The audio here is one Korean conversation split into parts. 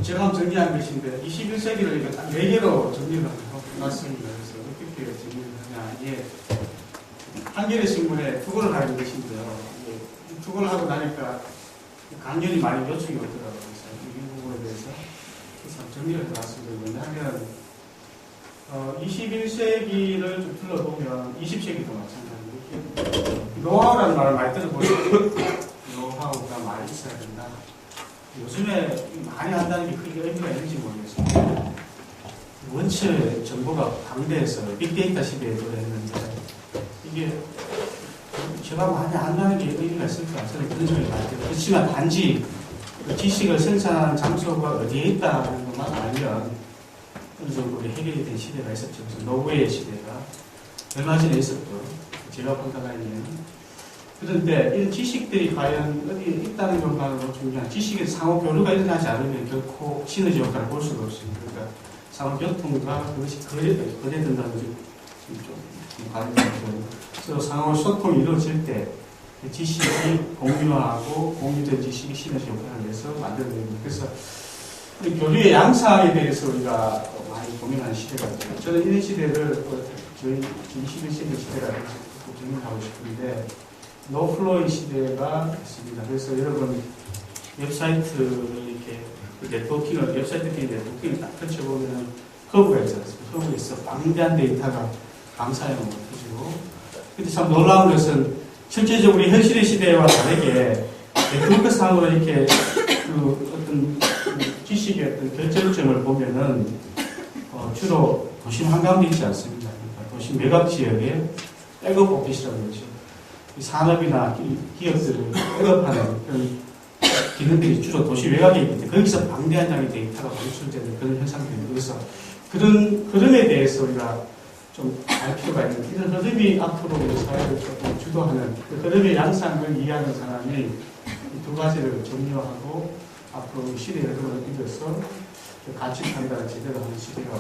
제가 한번 정리한 것인데 21세기를 딱 4개로 정리를 해놨습니다. 그래서 어떻게 정리를 하냐. 이게 한겨레 신문에 투고를 하는 것인데요. 투고를 하고 나니까 강연이 많이 요청이 오더라고요. 그래서 이 부분에 대해서 정리를 해놨습니다. 왜냐하면 21세기를 좀 둘러보면 20세기도 마찬가지고 노하우라는 말을 많이 들어보시죠. 노하우가 많이 있어야 된다. 요즘에 많이 한다는 게 크게 의미가 있는지 모르겠습니다. 원체 정보가 방대해서 빅데이터 시대에 도래했는데 이게 제가 많이 한다는 게 의미가 있을까 저는 그런 생각이 많이 들어요. 그렇지만 단지 지식을 생산하는 장소가 어디에 있다는 것만 알면 어느 정도 해결이 된 시대가 있었죠. 그래서 노웨이 시대가 얼마 전에 있었고 제가 본다가에는 그런데 이런 지식들이 과연 어디에 있다는 것만으로 중요한 지식의 상호 교류가 일어나지 않으면 결코 시너지 효과를 볼 수가 없습니다. 그러니까 상호 교통과 그것이 거래된다는 것이 좀 관련되고 서로 상호 소통이 이루어질 때 지식이 공유하고 공유된 지식이 시너지 효과를 내서 만들어냅니다. 그래서 교류의 양상에 대해서 우리가 많이 고민하는 시대가 있죠. 저는 이런 시대를 저희 21세기 시대라고 정리하고 싶은데 노플로이 시대가 있습니다. 그래서 여러분 웹사이트를 이렇게 네트워킹을 웹사이트끼리 네트워킹을 딱 펼쳐보면 허브가 있지 않습니까? 허브에서 방대한 데이터가 감사형으로 터지고 근데 참 놀라운 것은 실제적으로 현실의 시대와 다르게 네트워크상으로 이렇게 그 어떤 지식의 어떤 결정점을 보면은 주로 도심 한가운데 있지 않습니다. 그러니까 도심 외곽 지역에 백업 오피스라고 그러죠. 산업이나 기업들을 백업하는 그런 기능들이 주로 도시 외곽에 있기 때문에 거기서 방대한 양의 데이터가 방출되는 그런 현상들입니다. 그래서 그런 흐름에 대해서 우리가 좀 알 필요가 있는 이런 흐름이 앞으로 우리 사회를 조금 주도하는 그 흐름의 양상을 이해하는 사람이 이 두 가지를 정리하고 앞으로 시대의 흐름을 믿어서 그 가치 판단을 제대로 하는 시대가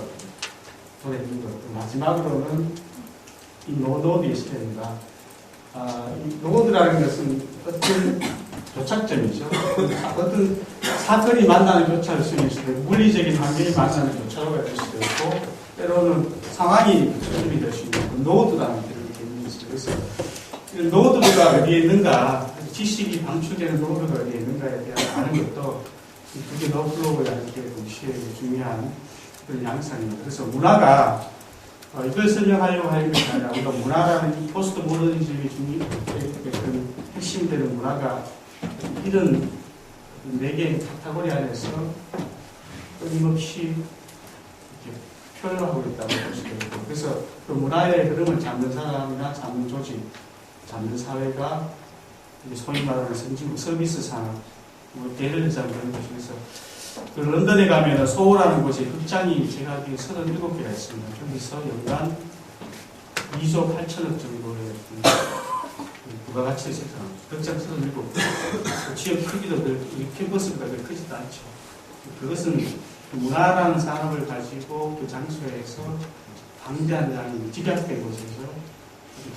도래된 것. 마지막으로는 이 노드의 시대입니다. 이 노드라는 것은 어떤 교착점이죠. 어떤 사건이 만나는 교차를 수일 수도 있고, 물리적인 환경이 만나는 교차로가 될 수도 있고, 때로는 상황이 조정이 될 수 있는 노드라는 개념이 있어요. 그래서 노드가 어디에 있는가, 지식이 방출되는 노드가 어디에 있는가에 대한 아는 것도 그게 노플로우라는 게 동시에 중요한 그런 양상입니다. 그래서 문화가 이걸 설명하려고 하는 것이 아니라 우리가 문화라는 이 포스트 모더니즘이 중요한 핵심되는 문화가 이런 4개의 카테고리 안에서 끊임없이 표현을 하고 있다고 볼 수가 있고 그래서 그 문화의 흐름을 잡는 사람이나 잡는 조직, 잡는 사회가 소위 말하는 선진국 서비스 산업, 예를 들자면 그런 것이면서 그 런던에 가면 소호라는 곳에 극장이 제가 알기로 37개가 있습니다. 거기서 연간 2조 8천억 정도의 부가가치를 생산합니다. 극장 37개. 지역 크기도 우리 캠퍼스보다 그렇게 크지도 않죠. 그것은 문화라는 산업을 가지고 그 장소에서 방대한 양이 집약된 곳에서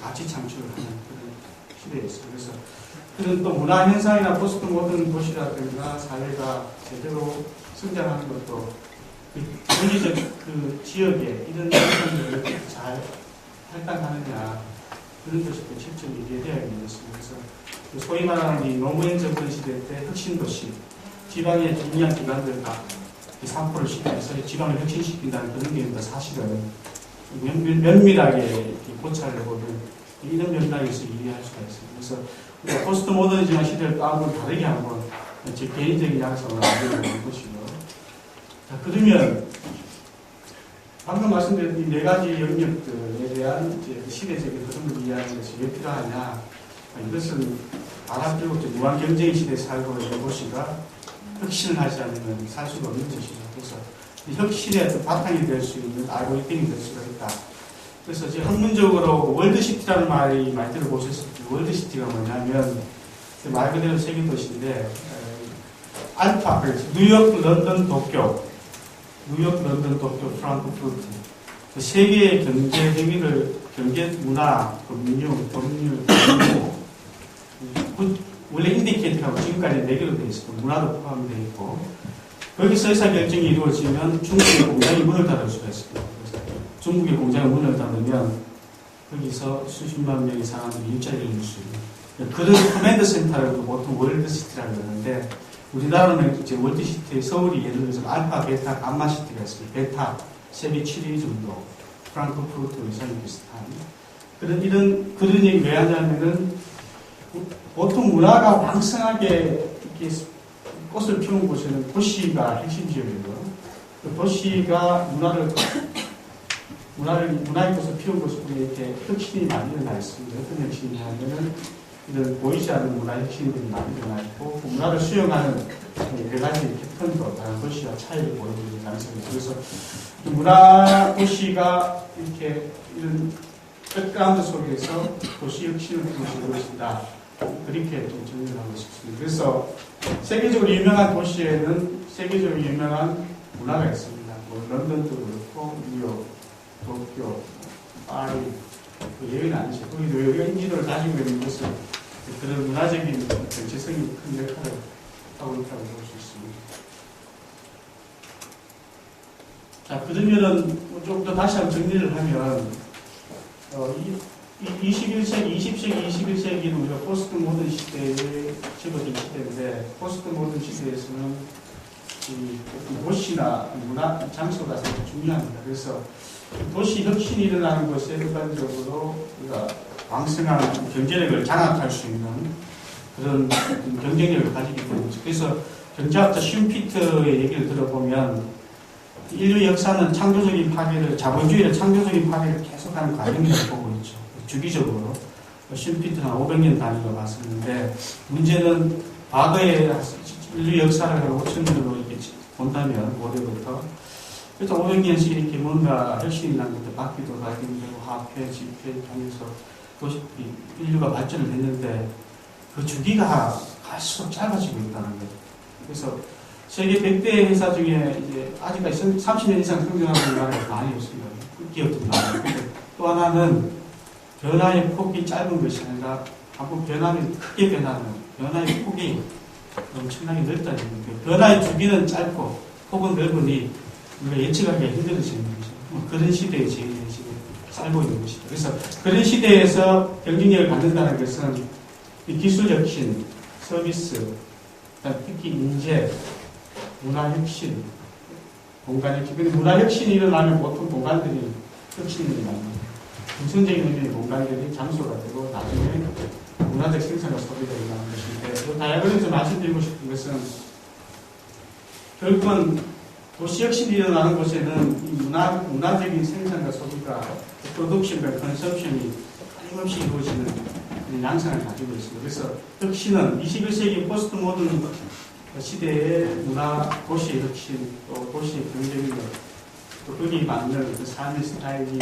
가치 창출을 하는 그런 시대였어요. 그래서 그런 또 문화 현상이나 포스트 모던 도시라든가 사회가 제대로 성장하는 것도 물리적 그 지역에 이런 현상들을 잘 할당하느냐 그런 것이 또 실제로 이해되어야 되는 것입니다. 그래서 소위 말하는 이 노무현 정권 시대 때 혁신 도시, 지방의 중요한 기관들과 산포를 시키면서 지방을 혁신시킨다는 그런 게 사실은 면밀하게 고찰을 해보면 이런 맥락에서 이해할 수가 있습니다. 그래서 포스트 모더니즘 시대를 또 한번 다르게 한번 제 개인적인 양상을 만들어보는 것이고 자, 그러면 방금 말씀드린 이 4가지 영역들에 대한 이제 시대적인 흐름을 이해하는 것이 왜 필요하냐 이것은 아랍제국제 무한 경쟁 시대에 살고 있는 도시가 혁신을 하지 않으면 살 수가 없는 것이죠. 그래서 혁신의 어떤 바탕이 될 수 있는 알고리즘이 될 수가 있다. 그래서 이제 학문적으로 월드시티라는 말이 많이 들어보셨을 텐데 월드시티가 뭐냐면 말 그대로 세계도시인데 알파, 뉴욕, 런던, 도쿄, 프랑크푸르트 세계의 경제 행위를 경제 문화, 금융, 법률, 원래 인디케이터하고 지금까지 4개로 되어 있습니다. 문화도 포함되어 있고 거기서 의사결정이 이루어지면 중국의 공장이 문을 닫을 수가 있습니다. 중국의 공장이 문을 닫으면 거기서 수십만 명의 사람들이 일자리를 잃을 수 있는 그런 커맨드 센터를 보통 월드시티라고 그러는데 우리나라는 이제 월드시티 서울이 예를 들어서 알파, 베타, 감마 시티가 있습니다. 베타, 세계 7위 정도, 프랑크푸르트 이상이 비슷한 그런 얘기 왜 하냐면은 보통 문화가 왕성하게 이렇게 꽃을 피우는 곳에는 도시가 핵심 지역이고요. 그 도시가 문화의 꽃을 피우는 곳에 이렇게 혁신이 많이 일어나 있습니다. 어떤 혁신이 하면은 이런 보이지 않는 문화 혁신들이 많이 일어나 있고 그 문화를 수용하는 네 가지 패턴도 다른 도시와 차이를 보여주는 양상이죠. 그래서 문화 도시가 이렇게 이런 백그라운드 속에서 도시 혁신을 통해서 이루어진다. 그렇게 좀 정리를 하고 싶습니다. 그래서 세계적으로 유명한 도시에는 세계적으로 유명한 문화가 있습니다. 뭐 런던도 그렇고 뉴욕, 도쿄, 파리, 예외는 아니죠. 거기도 여기가 인지도를 가지고 있는 곳은 그런 문화적인 정체성이 큰 역할을 하고 있다고 볼 수 있습니다. 자, 그러면은 좀 더 다시 한번 정리를 하면 21세기, 20세기, 21세기는 우리가 포스트 모던 시대에 접어든 시대인데 포스트 모던 시대에서는 이 도시나 문화, 장소가 상당히 중요합니다. 그래서 도시 혁신이 일어나는 것에 일반적으로 우리가 왕성한 경제력을 장악할 수 있는 그런 경쟁력을 가지게 되는 거죠. 그래서 경제학자 슈피트의 얘기를 들어보면 인류 역사는 창조적인 파괴를, 자본주의의 창조적인 파괴를 계속하는 과정이라고 보고 있죠. 주기적으로. 슈피트는 500년 단위로 봤었는데 문제는 과거의 인류 역사를 5,000년으로 이렇게 본다면 올해부터 그래서 500년씩 이렇게 뭔가 혁신이 난 것도 바뀌도 발견되고 화폐, 지폐 통해서 인류가 발전을 했는데 그 주기가 갈수록 짧아지고 있다는 거죠. 그래서 세계 100대 회사 중에 이제 아직까지 30년 이상 성장하고 있는 나라가 많이 없습니다. 기업들이 많아요. 또 하나는 변화의 폭이 짧은 것이 아니라 한번 변화는 크게 변화의 폭이 엄청나게 넓다는 거예요. 변화의 주기는 짧고 폭은 넓으니 우리가 예측하기가 힘들어지는 거죠. 그런 시대에 지금 살고 있는 것이죠. 그래서 그런 시대에서 경쟁력을 갖는다는 것은 이 기술 혁신, 서비스, 특히 인재, 문화 혁신, 공간 혁신. 근데 문화 혁신이 일어나면 보통 공간들이 혁신이 일어납니다. 우선적인 의미의 공간들이 장소가 되고 나중에 문화적 생산과 소비가 일어나는 것인데 그 다이어그램에서 말씀드리고 싶은 것은 결국은 도시 혁신이 일어나는 곳에는 이 문화적인 생산과 소비가 프로덕션과 컨섬션이 끊임없이 이루어지는 양상을 가지고 있습니다. 그래서 혁신은 21세기 포스트 모던 시대의 문화, 도시의 혁신, 또 도시의 경쟁력, 또 거기에 맞는 그 삶의 스타일이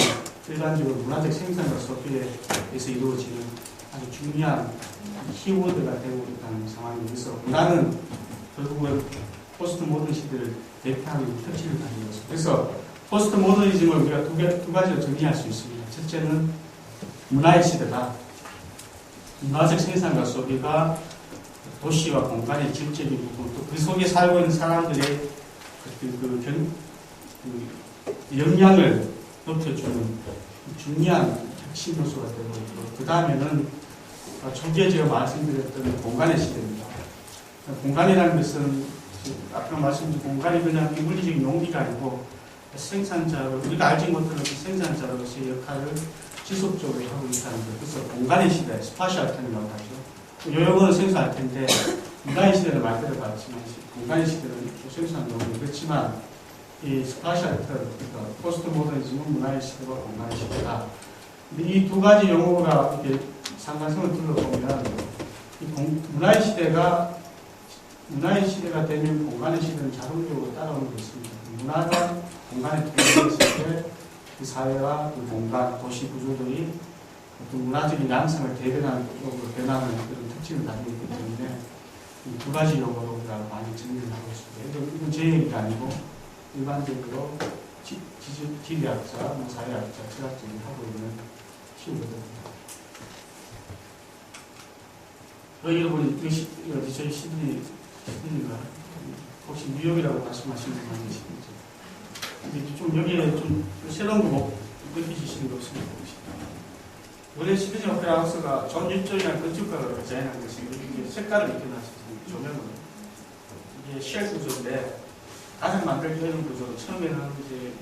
일반적으로 문화적 생산과 소비에서 이루어지는 아주 중요한 키워드가 되고 있다는 상황입니다. 그래서 문화는 결국은 포스트 모던 시대를 대표하는 특징을 가지고 있습니다. 그래서 포스트 모더니즘을 우리가 두 가지로 정리할 수 있습니다. 첫째는 문화의 시대다. 문화적 생산과 소비가 도시와 공간의 질적인 부분, 또 그 속에 살고 있는 사람들의 역량을 높여주는 중요한 핵심 요소가 되고 있고, 그 다음에는 초기에 제가 말씀드렸던 공간의 시대입니다. 공간이라는 것은 아까 말씀드린 공간이 그냥 물리적인 용기가 아니고 생산자로, 우리가 알지 못하는 생산자로서의 역할을 지속적으로 하고 있다는 것. 그래서 공간의 시대, 스파셜 텐이라고 하죠. 요 용어는 생소할 텐데 문화의 시대를 많이 들어봤지만 공간의 시대는 생소한 용어는 그렇지만 이 스파셜 텐, 그러니까 포스트 모더니즘은 문화의 시대와 공간의 시대다. 근데 이 두 가지 용어가 이렇게 상관성을 둘러보면 문화의 시대가 되면 공간의 시대는 자동적으로 따라오는 게 있습니다. 문화가 공간에 투입했을 때 그 사회와 그 공간, 도시 구조들이 어떤 문화적인 양상을 대변하는 쪽으로 변하는 그런 특징을 가지고 있기 때문에 이 두 가지 용어로 우리가 많이 정리를 하고 있습니다. 이건 제 얘기가 아니고 일반적으로 지리학자, 사회학자, 철학자들이 하고 있는 키워드입니다. 여러분이 저희 시드니가 혹시 뉴욕이라고 말씀하시는 분이 계시는지. 근데 좀 여기에 좀 새로운 거 느끼시는 거 없습니까? 원래 시드니 오페라 하우스가 존 일종이나 건축가가 디자인한 것이 이렇게 색깔을 이렇게 놨었어요. 조명을. 이게 쉘 구조인데 가장 만들기 어려운 구조로 처음에는 이제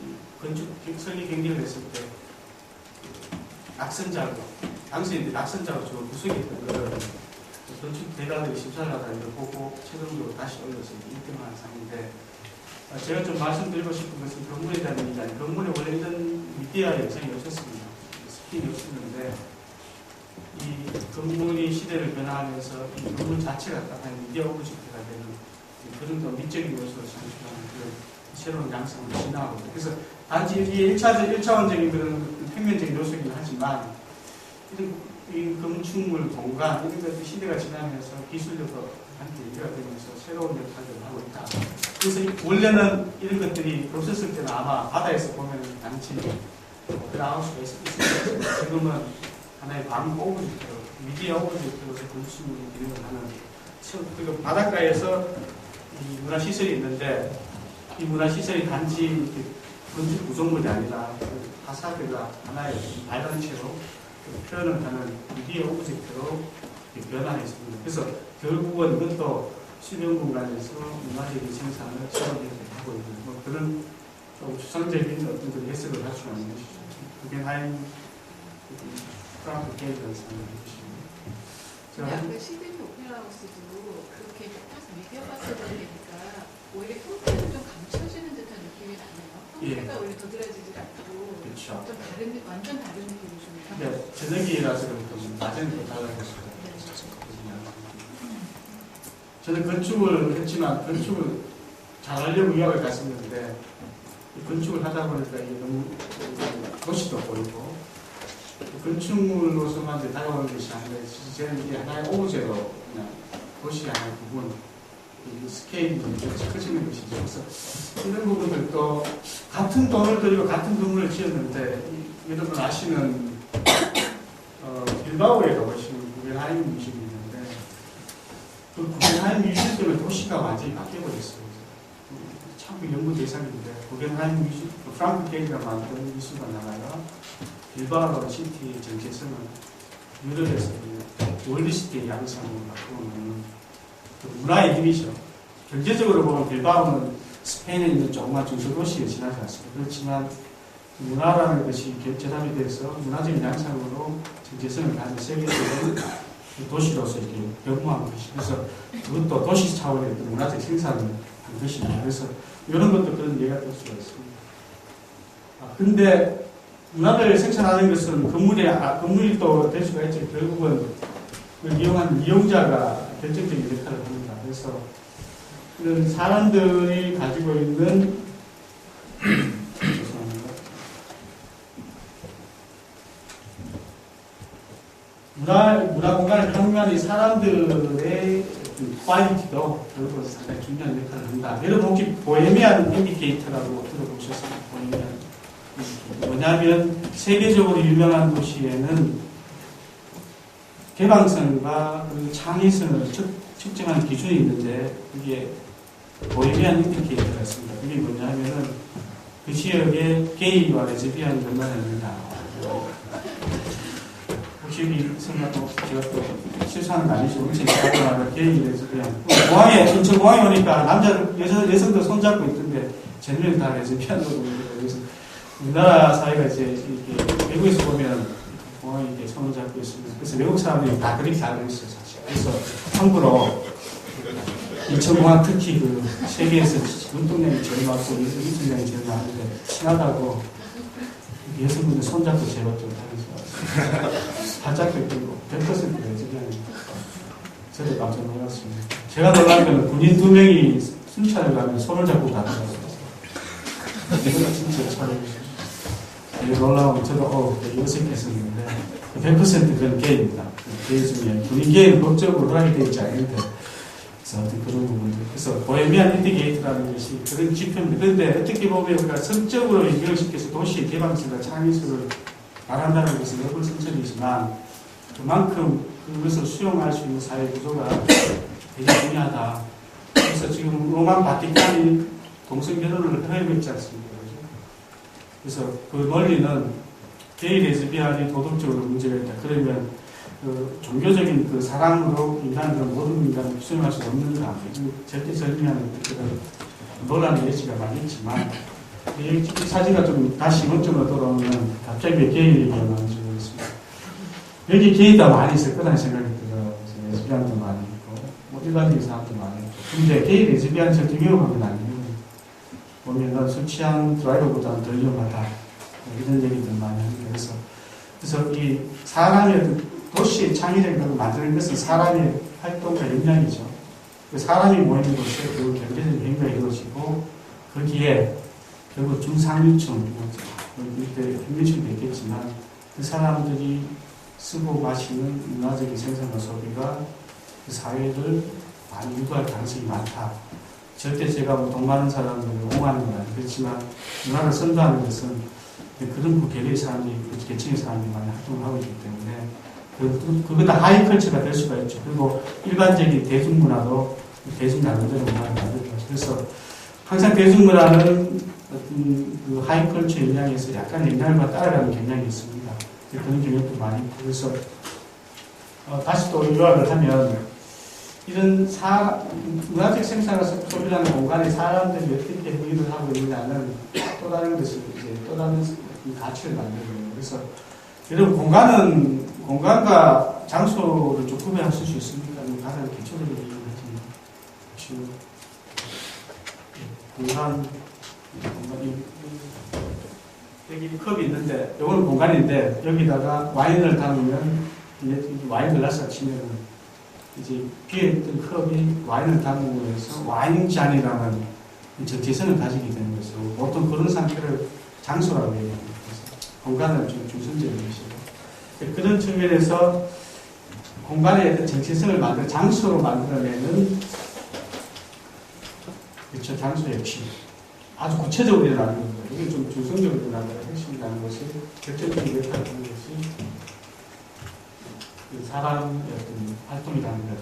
건축 설계 경기를 했을 때 낙선자로 당시에 이제 낙선자로 주로 구성했던 거를 건축 대가들이 심사를 하다 이걸 보고 최종적으로 다시 올려서 1등한 상인데 제가 좀 말씀드리고 싶은 것은 건물에 대한 얘기가 아니라 건물에 원래 이런 미디어 영상이 없었습니다. 스킨이 없었는데 이 건물이 시대를 변화하면서 이 건물 자체가 약간 미디어 오브젝트가 되는 그런 더 미적인 요소를 상실하는 그런 새로운 양상으로 진화하고 있다. 그래서 단지 이게 1차원적인 그런 평면적인 요소이긴 하지만 이 건축물 공간 이런 것들 시대가 지나면서 기술력도 함께 연결가 되면서 새로운 역할을 하고 있다. 그래서 원래는 이런 것들이 없었을 때는 아마 바다에서 보면 단지 나올 수가 있었는데 지금은 하나의 광고 오브젝트로 미디어 오브젝트로서 건축물이 기능을 하는 그리고 바닷가에서 이 문화시설이 있는데 이 문화시설이 단지 건축 구성물이 아니라 그 파사드가 하나의 발단체로 표현을 하는 미디어 오브젝트로 변화했습니다. 그래서 결국은 이것도 수면 공간에서 문화적인 생산을 하고 있는 뭐 그런 좀 추상적인 어떤 그 해석을 할 수가 있는 것이죠. 구겐하임 프랑크 게이트라는 사람이 근데 아까 시드니 오페라 하우스도 그렇게 딱 미디어 파사드가 되니까 오히려 형태는 좀 감춰지는 듯한 느낌이 나네요. 형태가 원래 도드라지지 않고 그렇죠. 좀 다른, 완전 다른 느낌이 좀 네, 저녁이라서 그렇고 낮에는 또 달라질 수가 있어요. 저는 건축을 했지만 건축을 잘하려고 유학을 갔었는데 건축을 하다 보니까 이게 너무 도시도 보이고 건축물로서만 다가오는 것이 아니라 저는 이게 하나의 오브제로 그냥 도시 하나의 부분 스케일이 커지는 것이죠. 그래서 이런 부분들도 같은 돈을 들이고 같은 건물을 지었는데 여러분 아시는 빌바오에 가보시면 구겐하임 뮤지엄이 있는데 그 구겐하임 뮤지엄 때문에 도시가 완전히 바뀌어버렸어요. 참 연구 대상인데 구겐하임 뮤지엄, 프랑크 게이트가 만든 미술관하다가 빌바오 시티 전체성은 유럽에서 월드시티의 양상으로 바꾸는 그 문화의 힘이죠. 경제적으로 보면 빌바오는 스페인에 있는 조그만 중소도시에 지나지 않습니다. 그렇지만 문화라는 것이 결합이 돼서 문화적인 양상으로 정체성을 가진 세계적인 도시로서 이렇게 변모한 것이. 그래서 그것도 도시 차원의 어떤 문화적 생산을 한 것입니다. 그래서 이런 것도 그런 예가 될 수가 있습니다. 근데 문화를 생산하는 것은 건물이 또 될 수가 있죠. 결국은 그걸 이용한 이용자가 결정적인 역할을 합니다. 그래서 이런 사람들이 가지고 있는 문화 공간을 평면한 이 사람들의 퀄리티도 결국은 상당히 중요한 역할을 한다. 여러분 혹시 보헤미안 인디케이터라고 들어보셨습니까? 보헤미안 인디케이터. 뭐냐면 세계적으로 유명한 도시에는 개방성과 창의성을 측정하는 기준이 있는데 그게 보헤미안 인디케이터가 있습니다. 그게 뭐냐면은 그 지역에 게이와 레즈비안이 얼마나 있느냐. 혹시 여기 생각하고 제가 또 실수하는 거 아니죠? 엄청 잘하더라고요. 게이 레즈비안. 인천공항에 오니까 여성들 손잡고 있던데 쟤네는 다 레즈비안으로 보이더라고요. 그래서 우리나라 사회가 이제 이렇게 외국에서 보면 공항에 이렇게 손을 잡고 있습니다. 그래서 외국 사람들이 다 그렇게 알고 있어요, 사실. 그래서 참고로 인천공항 특히 그 세계에서 운동량이 제일 많고 이동량이 제일 많은데 친하다고 여성분들 손잡고 제가 좀 다니면서 발작 뺏기고 100% 레즈비안이 저도 깜짝 놀랐습니다. 제가 놀란 거는 군인 2명이 순찰을 가면 손을 잡고 가더라고요. 이거는 진짜 참 놀라우면 저도 어색했었는데 100% 그건 게이입니다. 게이 중에 군인 게이는 법적으로 허락이 되어 있지 않는데 그래서 그런 부분들. 그래서 보헤미안 인디게이트라는 것이 그런 지표입니다. 그런데 어떻게 보면 우리가 성적으로 연결시켜서 도시의 개방성과 창의성을 말한다는 것은 여벌 성찰이지만 그만큼 그것을 수용할 수 있는 사회 구조가 되게 중요하다. 그래서 그래서 지금 로마 바티칸이 동성 결혼을 허용하고 있지 않습니까? 그래서 그 논리는 게이 레즈비안이 도덕적으로 문제가 있다. 그러면 그 종교적인 그 사랑으로 인간을 모든 인간을 규정할 수 없는가? 절대 절미하는 그런 논란의 여지가 많이 있지만 이 사진가 좀 다시 원점으로 돌아오면 갑자기 게이 얘기가 나와주고 있습니다. 여기 게이가 많이 있을 거라는 생각이 들어요. 레즈비안도 많이 있고 어디 가지 사람도 많이 있고 근데 게이 레즈비안 절대 위험한 건 아니에요. 보면은 술 취한 드라이버보다는 덜 위험하다. 이런 얘기들 많이 합니다. 그래서 이 사람의 도시의 창의적인 걸 만드는 것은 사람의 활동과 역량이죠. 사람이 모이는 곳에 그 경제적인 행위가 이루어지고 거기에 결국 중상류층, 이때 평균층도 있겠지만 그 사람들이 쓰고 마시는 문화적인 생산과 소비가 그 사회를 많이 유도할 가능성이 많다. 절대 제가 뭐 돈 많은 사람들을 옹호하는 건 아니고 그렇지만 문화를 선도하는 것은 그런 계층의 사람들이 많이 활동을 하고 있기 때문에 그거 다 하이컬처가 될 수가 있죠. 그리고 일반적인 대중문화도 대중 나름대로 문화를 만들죠. 그래서 항상 대중문화는 어떤 그 하이컬처 영향에서 약간 영향을 따라가는 경향이 있습니다. 그런 경향도 많이 있고 그래서 다시 또 요약을 하면 이런 문화적 생산을 소비하는 공간에 사람들이 어떻게 행위를 하고 있느냐는 또 다른 것을 이제 또 다른 가치를 만들어요. 그래서 여러분 공간과 장소를 좀 구별하실 수 있습니까? 가장 기초적인 이유는 공간 여기 컵이 있는데 이거는 공간인데 여기다가 와인을 담으면 와인 글라스가 치면은 이제 비어있던 컵이 와인을 담으고 해서 와인잔이라는 정체성을 가지게 되는 것이고 보통 그런 상태를 장소라고 얘기합니다. 공간은 좀 중심적인 것이고 그런 측면에서 공간의 어떤 정체성을 만든 장소로 만들어내는 그렇죠. 장소 역시 아주 구체적으로 일어나는 겁니다. 이게 좀 중성적으로 일어나는 핵심이라는 것이 결정적인 역할을 하는 것이 그 사람의 어떤 활동이라는 것.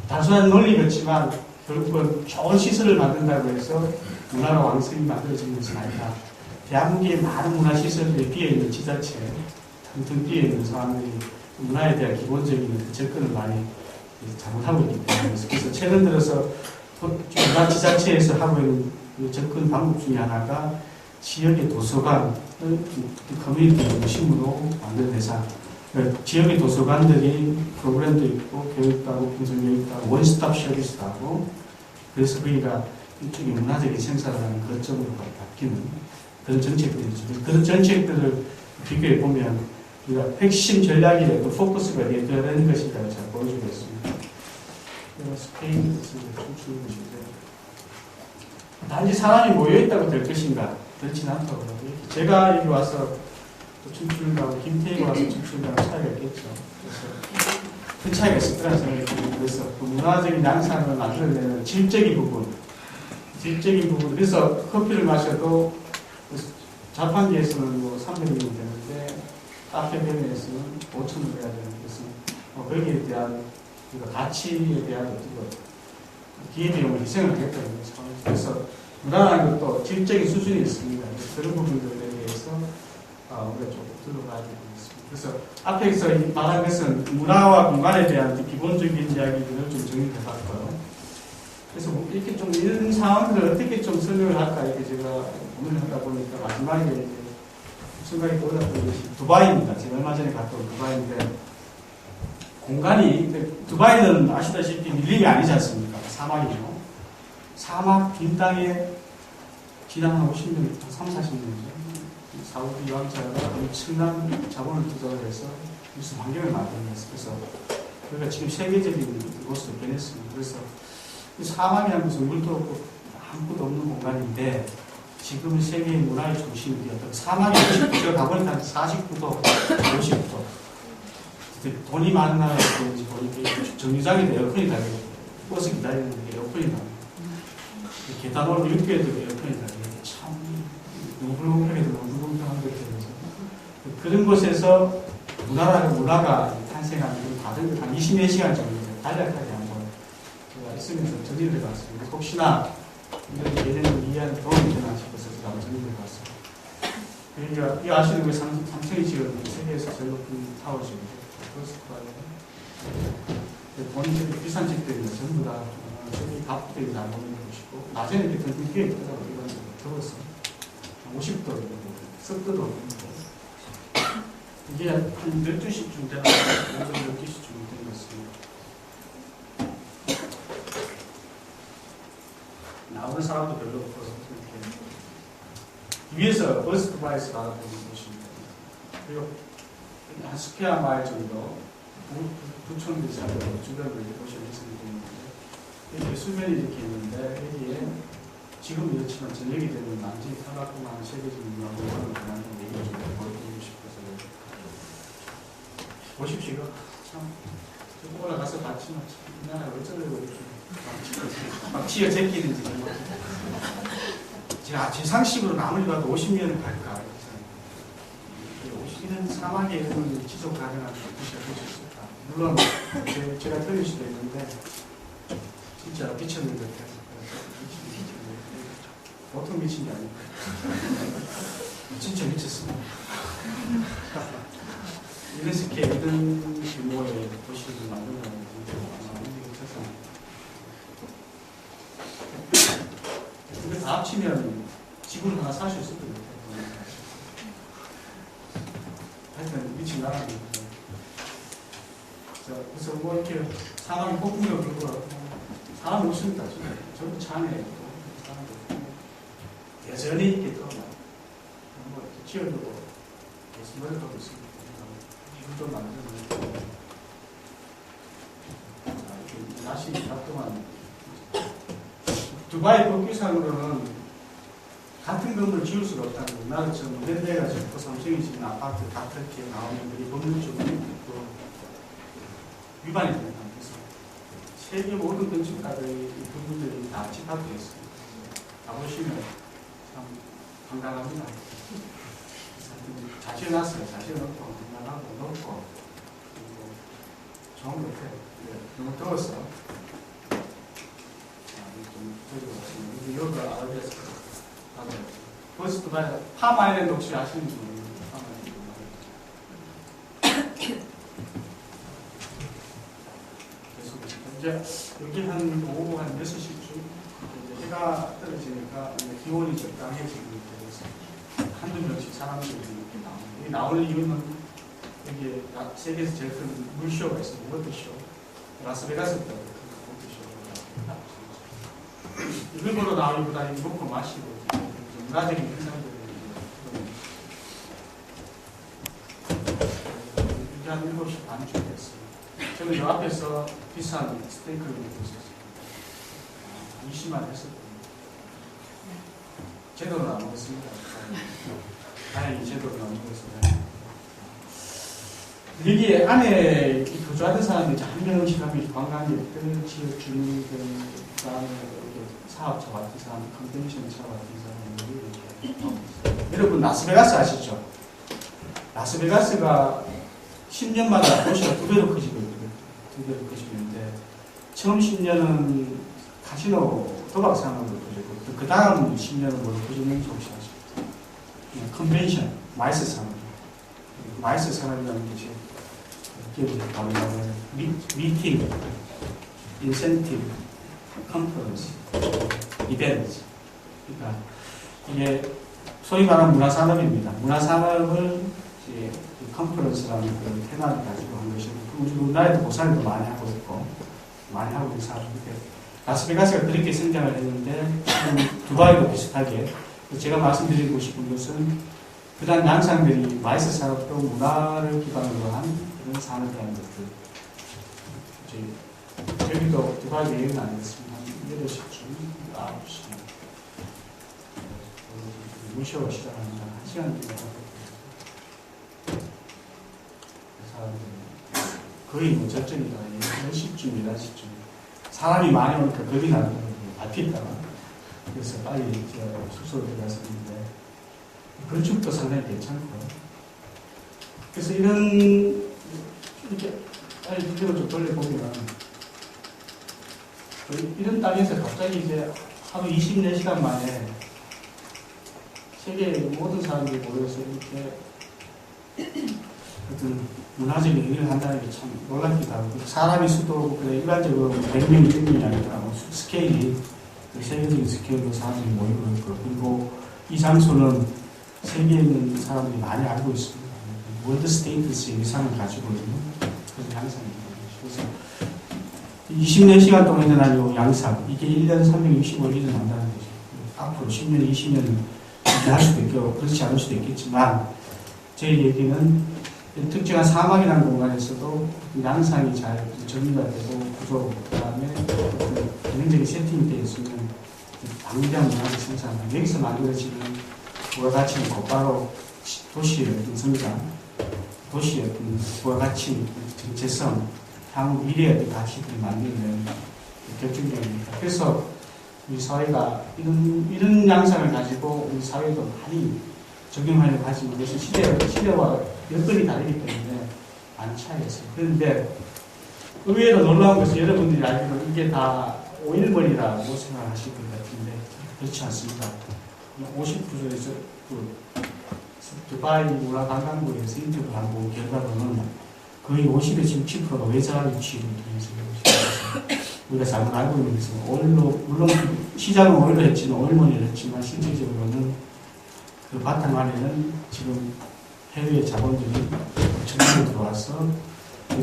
단순한 논리 같지만 결국은 좋은 시설을 만든다고 해서 문화가 왕성히 만들어지는 것은 아니다. 대한민국의 많은 문화시설들이 비어있는 지자체, 텅텅 비어있는 사람들이 문화에 대한 기본적인 접근을 많이 잘못하고 있기 때문에 그래서 최근 들어서 문화 지자체에서 하고 있는 접근 방법 중에 하나가 지역의 도서관, 커뮤니티 중심으로 만든 회사. 지역의 도서관들이 프로그램도 있고 교육도 하고 분석교육도 하고 원스톱 서비스도 하고 그래서 거기가 일종의 문화적인 생산을 하는 거점으로 바뀌는 그런 정책들이죠. 그런 정책들을 비교해 보면 우리가 핵심 전략의 어떤 포커스가 되는 것이다 잘 보여주고 있습니다. 스페인에서 춤추는 것인데 단지 사람이 모여있다고 될 것인가? 그렇진 않다고 합니다. 제가 여기 와서 춤추는 거하고 김태희가 와서 춤추는 거하고 차이가 있겠죠. 그래서 큰 차이가 있을 거라는 생각이 듭니다. 그래서 그 문화적인 양상을 만들어내는 질적인 부분. 그래서 커피를 마셔도 자판기에서는 뭐 300원이면 되는데 카페베네에서는 5,000원 해야 되는 것은 거기에 대한 가치에 대한 어떤 기회비용을 희생을 하겠다는 거죠. 그래서 문화라는 것도 질적인 수준이 있습니다. 그런 부분들에 대해서 우리가 조금 들어가야 되겠습니다. 그래서 앞에서 말한 것은 문화와 공간에 대한 기본적인 이야기들을 좀 정리해봤고요. 그래서 이렇게 좀 이런 상황들을 어떻게 좀 설명을 할까 이렇게 제가 고민을 하다 보니까 마지막에 이제 생각이 떠올랐던 것이 두바이입니다. 제가 얼마 전에 갔다 온 두바이인데 공간이 두바이는 아시다시피 밀림이 아니지 않습니까? 사막이죠. 사막 빈 땅에 지난 한 50년, 3, 40년이죠. 사우디 왕자가 엄청난 자본을 투자를 해서 무슨 환경을 만들어냈어요. 그래서 그러니까 지금 세계적인 곳으로 변했습니다. 그래서 사막이라는 것은 물도 없고 아무것도 없는 공간인데 지금은 세계의 문화의 중심이 되었다. 사막에 제가 가보니까 49도, 50도. 돈이 많은 나라에 보니까 정류장에도 에어컨이 달려있고 버스 기다리는데 에어컨이 달려있고 계단 오르고 육교에도 에어컨이 달려있고 참 너무 불공평해도 너무 불공평한 것 같아서 그런 곳에서 문화가 탄생하는 그 과정이 한 24시간 정도 간략하게 한번 제가 있으면서 전의를 해봤습니다. 혹시나 이런 개념을 이해하는 도움이 되나 싶어서 제가 한번 전의를 해봤습니다. 그러니까 이 아시는 게 삼성이 지금 세계에서 제일 높은 타워지고 본인들이 비싼 집들이 전부 다 저기 밥들이 잘 먹는 곳이고 낮에는 이렇게 더 늦게 있더라고 이건 더웠어. 50도 습도도 없고 이게 한 12시쯤 되나 오전 12시쯤 된 것같습니다. 나오는 사람도 별로 없고 이렇게 위에서 버스 두바이에서 바라보는 곳입니다. 그리고 한 스퀘어 마일 정도 부촌 비슷하고 주변을 보시면 있는데 이렇게 수면이 이렇게 있는데 여기에 지금 이렇지만 저녁이 되면 완전히 타락구만 세계적인 영화를 그냥 얘기를 좀 보여드리고 싶어서 보십시오. 참 올라가서 봤지만 이 나라 어쩌려고 이렇게 막 치어 제끼는지 제가 제 상식으로 아무리 봐도 50년을 갈까 이런 사막에 이런 지속 가능한 것이 볼 수 있을까. 물론 제가 틀릴 수도 있는데 진짜 미쳤는 것 같아요. 보통 미친 게 아니고 진짜 미쳤습니다. 이런 스케일, 이런 규모의 도시를 만든다는 게 진짜 이거 다 합치면 지구를 하나 살 수 있을 것 같아요. 하여튼 미친 나라입니다. 그래서 뭐 이렇게 사람이 폭풍을 불고 사람이 없습니다. 전부 차네. 여전히 이렇게 또 뭐 치열하고 계속 노력하고 있습니다. 좀 만들면 이렇게 날씨 작동한 두바이 법규상으로는 같은 건물 지을 수가 없다는 거. 우리나라처럼 랜드가 짓고 삼성이 짓는 아파트 같게 나오는 것이 법률적으로 위반이 되는 거죠. 세계 모든 건축가들의 부분들이 다 집합되어 있습니다. 가보시면 참 황당합니다. 자신 났어요. 자신 없고 건강하고 높고 그리고 좋은 것 같아요. 너무 더웠어. 좀 저기 여기가 아르비아스 버스 두바이 파마일랜드 혹시 아시는지 모르겠는데 이제 여기 한 오후 한 6시쯤 해가 떨어지니까 기온이 적당해지고 있어서 한두 명씩 사람들이 이렇게 나오는. 이 나오는 이유는 여기 세계에서 제일 큰 물쇼가 있어요. 워터쇼. 라스베가스 때 워터쇼가 이걸 보러 나오기보다 이 먹고 마시고 문화적인 현상들이 이제 한 7시 반쯤 됐어요. 저는 요 앞에서 비싼 스테이크를 먹고 있었어요. 20만 했었거든요. 제대로는 안 먹었습니다. 다행히 제대로는 안 먹었어요. 여기 안에 거주하는 사람들이 한 명씩 하면 관광객들, 지역 주민들, 그다음에 사업자 같은 사람, 컨벤션차 같은 사람들이 여러분 라스베가스 아시죠? 라스베가스가 10년마다 도시가 2배로 커지고 있거든요. 2배로 커지고 있는데 처음 10년은 카지노 도박 상황으로 커지고 그 다음 10년은 뭐로 커지는지 혹시 아시죠? 컨벤션, 마이스 상황. 마이스 상황이라는 것이 기업이 바로 미팅, 인센티브, 컨퍼런스, 이벤트. 그러니까 이게 소위 말하는 문화산업입니다. 문화산업을 이제 컨퍼런스라는 그 테마를 가지고 한 것이고, 우리나라에도 고사를 많이 하고 있고, 많이 하고 있는 사람인데, 라스베가스가 그렇게 성장을 했는데, 두바이도 비슷하게, 제가 말씀드리고 싶은 것은, 그다음 양상들이 마이스 산업도 문화를 기반으로 한 그런 산업이라는 것들. 여기도 두바이 여행은 아니었습니다. 8시쯤, 9시. 무쇼가 시작합니다. 1시간 정도 사람들이 거의 뭐 저쪽이다. 10시쯤, 11시쯤. 사람이 많이 오니까 겁이 나더라고요. 밟히다가. 그래서 빨리 숙소로 들어갔었는데, 건축도 상당히 괜찮고. 그래서 이렇게 빨리 비디오 좀 돌려보면, 이런 땅에서 갑자기 이제 하루 24시간 만에 세계의 모든 사람들이 모여서 이렇게 어떤 문화적인 행위를 한다는 게 참 놀랍기도 하고, 사람이 수도 그래 일반적으로 100명, 200명이 아니라 스케일이 세계적인 스케일로 사람들이 모이고 있고, 그리고 이 장소는 세계에 있는 사람들이 많이 알고 있습니다. 월드 스테이트스의 위상을 가지고 있는 그런 양상입니다. 그래서 24시간 동안 일어나는 양상, 이게 1년 365일 일어난다는 거죠. 앞으로 10년, 20년 이렇게 할 수도 있고 그렇지 않을 수도 있겠지만, 제 얘기는 특정한 사막이라는 공간에서도 양상이 잘 정리가 되고 구조, 그 다음에 기능적인 세팅이 되어 있으면 방대한 문화적 생산, 여기서 만들어지는 부가가치는 곧바로 도시의 어떤 성장, 도시의 어떤 부가가치, 정체성, 향후 미래의 어떤 가치들을 만들어내는 결정적입니다. 그래서 우리 사회가 이런 양상을 가지고 우리 사회도 많이 적용하려고 하지만, 그것은 시대와 여건이 다르기 때문에 많은 차이가 있어요. 그런데 의외로 놀라운 것은 여러분들이 알기로 이게 다 오일머리라고 생각하실 것 같은데 그렇지 않습니다. 50%에서 두바이 문화관광부에서 인터뷰를 한 결과로는 거의 50에서 60%가 외자 유치를 통해서 우리가 잘못 알고 있는 것은 오일로, 물론 시작은 오일로 했지만 오일머리를 했지만 실질적으로는 그 바탕 안에는 지금 해외 자본들이 전부 들어와서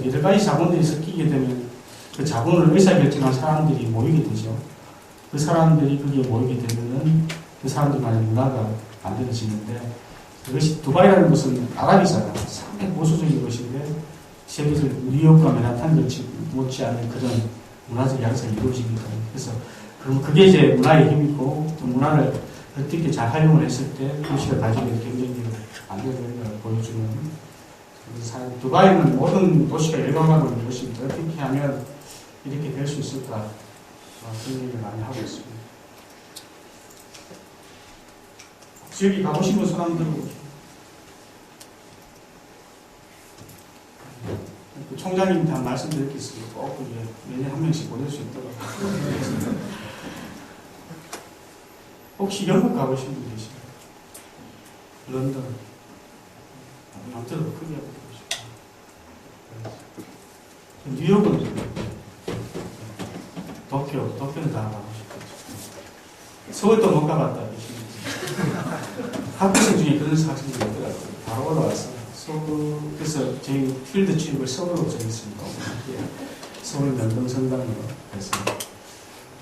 여러 가지 자본들이 섞이게 되면 그 자본을 의사결정한 사람들이 모이게 되죠. 그 사람들이 거기에 모이게 되면은 그 사람들만의 문화가 만들어지는데, 그것이 두바이라는 것은 아랍이잖아요. 상당히 보수적인 것인데 세계적 뉴욕과 맨하탄 못지않은 그런 문화적 양상이 이루어지기 때문에, 그래서 그럼 그게 이제 문화의 힘이고, 또 문화를 어떻게 잘 활용을 했을 때 도시가 가지고 있는 경쟁력을 만들어내는 걸 보여주는, 두바이는 모든 도시가 열광하고 있는 것입니다. 어떻게 하면 이렇게 될 수 있을까, 그런 얘기를 많이 하고 있습니다. 혹시 여기 가보신 분 손 한번 들어보시죠. 총장님한테 한 말씀 드릴 게 있어요. 꼭 매년 한 명씩 보낼 수 있도록. 혹시 영국 가보신 분 계시나요? 런던. 남자도 크게 하고 싶어요. 뉴욕은 도쿄는 다 가고 싶어요. 서울도 못 가봤다 계시는 학부생 중에 그런 사진이 있더라고요. 바로 올라와서 서울, 그래서 저희 필드 취업을 서울로 정했습니다. 서울 연동성당으로 해서.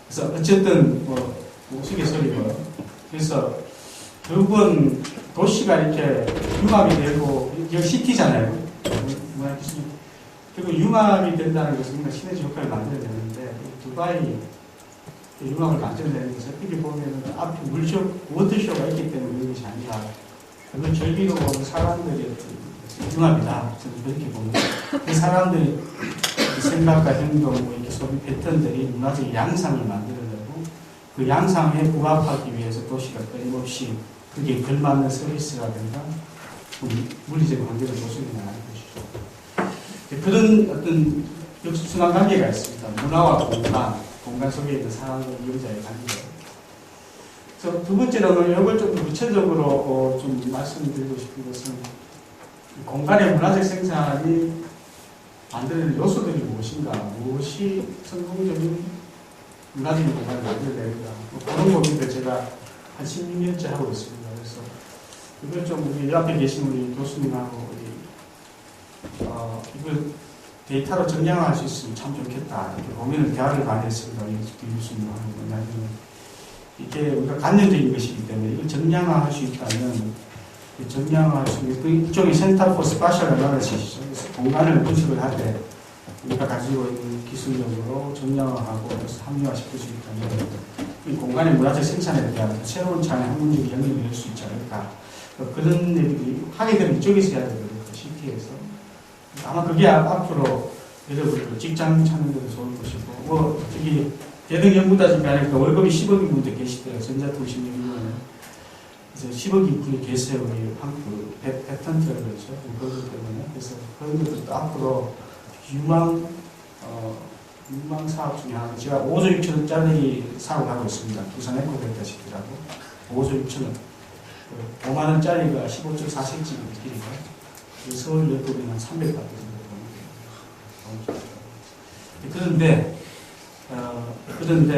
그래서 어쨌든 우스갯소리고, 그래서 결국은 도시가 이렇게 융합이 되고, 여기 시티잖아요. 그리고 융합이 된다는 것은 뭔가 시너지 효과를 만들어내는데, 두바이 융합을 만들어내는 것은 어떻게 보면 앞에 워터쇼가 있기 때문에 그런 것이 아니라, 그걸 즐기고 보는 사람들의 융합이다. 저는 그렇게 봅니다. 그 사람들의 생각과 행동, 이렇게 소비 패턴들이 문화적 양상을 만들어내고, 그 양상에 부합하기 위해서 도시가 끊임없이 그게 걸맞는 서비스라든가 물리적 환경을 조성해 나가는 것이죠. 그런 어떤 역수순환 관계가 있습니다. 문화와 공간 속에 있는 사람과 이용자의 관계. 그래서 두 번째로는 이걸 좀 구체적으로 좀 말씀드리고 싶은 것은, 공간의 문화적 생산이 만드는 요소들이 무엇인가, 무엇이 성공적인 문화적인 공간을 만들어내는가, 그런 고민을 제가 한 16년째 하고 있습니다. 그래서 이걸 좀 우리 옆에 계신 우리 교수님하고 이걸 데이터로 정량할 수 있으면 참 좋겠다, 이렇게 고민을 대화를 많이 했습니다. 우리 교수님하고. 이게 우리가 관념적인 것이기 때문에 이걸 정량화할 수 있다면, 정량화할 수 있는 이쪽이 센터 포 스파셜 애널리시스죠. 공간을 분석을 할 때 우리가 가지고 있는 기술력으로 정량화하고 합리화시킬 수 있다면, 이 공간의 문화적 생산에 대한 새로운 차원의 학문적인 영역을 낼 수 있지 않을까. 그런 얘기들이 하게 되면 이쪽에서 해야 되거든요. 시티에서. 아마 그게 앞으로 여러분들 직장 찾는 데도 좋을 것이고, 저기 대등연구다니까 하니까 월급이 10억인 분도 계시대요. 전자통신연구원에. 그래서 10억인 분이 계세요. 우리 한국 패턴트를 그렇죠. 그렇기 때문에. 그래서 그런 것들도 앞으로 유망 유망 사업 중에 하나, 제가 5조 6천원짜리 사업을 하고 있습니다. 부산 에코백다시티라고 5조 6천원. 5만원짜리가 15조 4cm 길이가 서울 옆부분은 한 300바트 정도 되는 그런데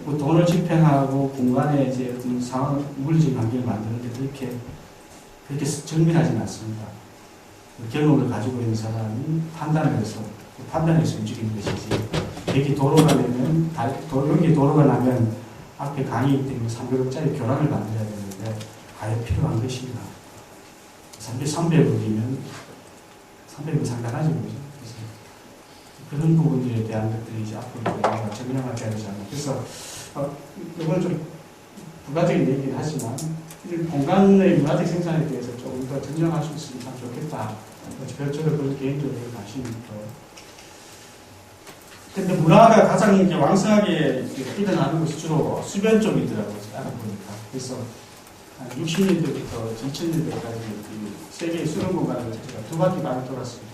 그 돈을 집행하고 공간에 이제 어떤 상황, 물리적 환경을 만드는데 그렇게 정밀하지는 않습니다. 경험을 가지고 있는 사람이 판단을 해서 움직이는 것이지. 여기 도로가 나면, 여기 도로가 나면 앞에 강이 있기 때문에 300억짜리 교량을 만들어야 되는데 과연 필요한 것인가? 300억이면 300은 상당하죠. 그래서 그런 부분들에 대한 것들이 이제 앞으로 우리가 정량화돼야 되지 않나. 그래서 이건 좀 부가적인 얘기긴 하지만 공간의 문화적 생산에 대해서 조금 더 정량할 수 있으면 참 좋겠다. 저도 그런 개인적으로 관심이 있고. 근데 문화가 가장 이제 왕성하게 일어나는 것이 주로 수변 쪽이더라고요. 알아보니까. 그래서 한 60년대부터 2000년대까지 세계 수변 공간을 제가 2바퀴 많이 돌았습니다.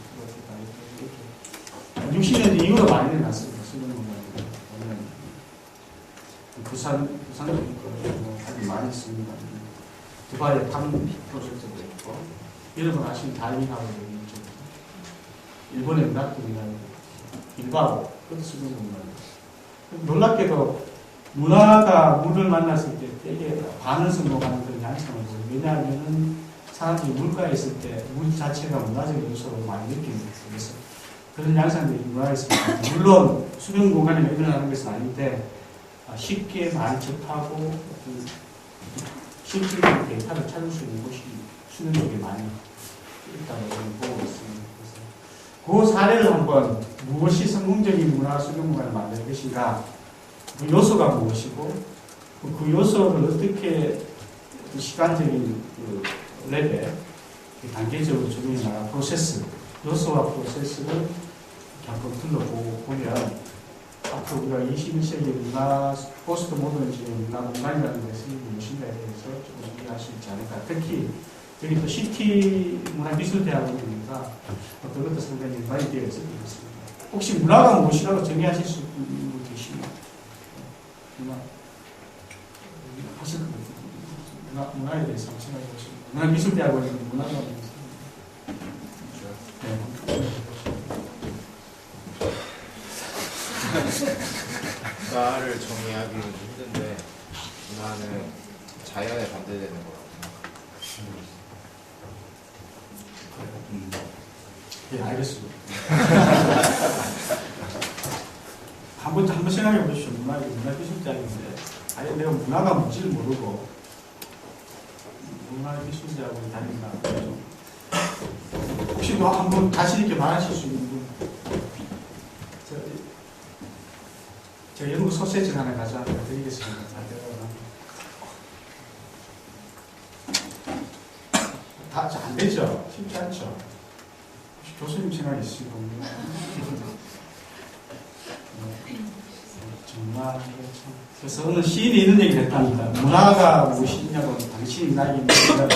60년대 이후로 많이 일어났습니다. 수변 공간이. 부산도 있고, 아주 많이 있습니다. 두바이에 팜 프로젝트도 있고, 여러분 아시는 다이빙하고 있죠. 일본의 은하들이라는 일바오, 그것도 수변 공간이에요. 놀랍게도 문화가 물을 만났을 때 되게 반을 성공하는 그런 양상을 보여요. 왜냐하면 사람들이 물가에 있을 때 물 자체가 문화적 요소로 많이 느끼는 거예요. 그래서 그런 양상들이 문화에 있습니다. 물론 수변 공간에 일어나는 것은 아닌데 쉽게 많이 접하고 실질적인 데이터를 찾을 수 있는 곳이 수변 쪽에 많이 있다고 저는 보고 있습니다. 그래서 그 사례를 한번 무엇이 성공적인 문화 수변 공간을 만드는 것인가, 그 요소가 무엇이고 그 요소를 어떻게 시간적인 그 레벨, 단계적으로 적용해 나갈 프로세스, 요소와 프로세스를 한번 둘러보면 앞으로 우리가 21세기 문화, 포스트 모더니즘의 문화 공간이라는 것이 무엇인가에 대해서 좀 이해할 수 있지 않을까. 특히 여기 또 CT 문화미술대학원이니까 어떤 것도 상당히 연관이 되어 있을 것 같습니다. 혹시 문화가 무엇이라고 정의하실 수 있는 분 계시나요? 문화에 대해서 한번 생각해 보시면. 문화미술대학원이 문화가 무엇인가요? 문화를 정의하기는 힘든데 문화는 자연에 반대되는 것 같아요. 예, 알겠습니다. 한번 생각해 보십시오. 문화기술대학인데 아예 내가 문화가 뭔지를 모르고 문화기술대학원에 다닌다. 혹시 뭐 한번 다시 이렇게 말하실 수 있는 분? 제가 연구 소세지 하나 가져와 드리겠습니다. 다 안 되죠? 쉽지 않죠? 혹시 교수님 생각 있으신 분요? 정말 그래서 어느 시인이 이런 얘기를 했답니다. 문화가 무엇이냐고 당신이 나에게 묻는다면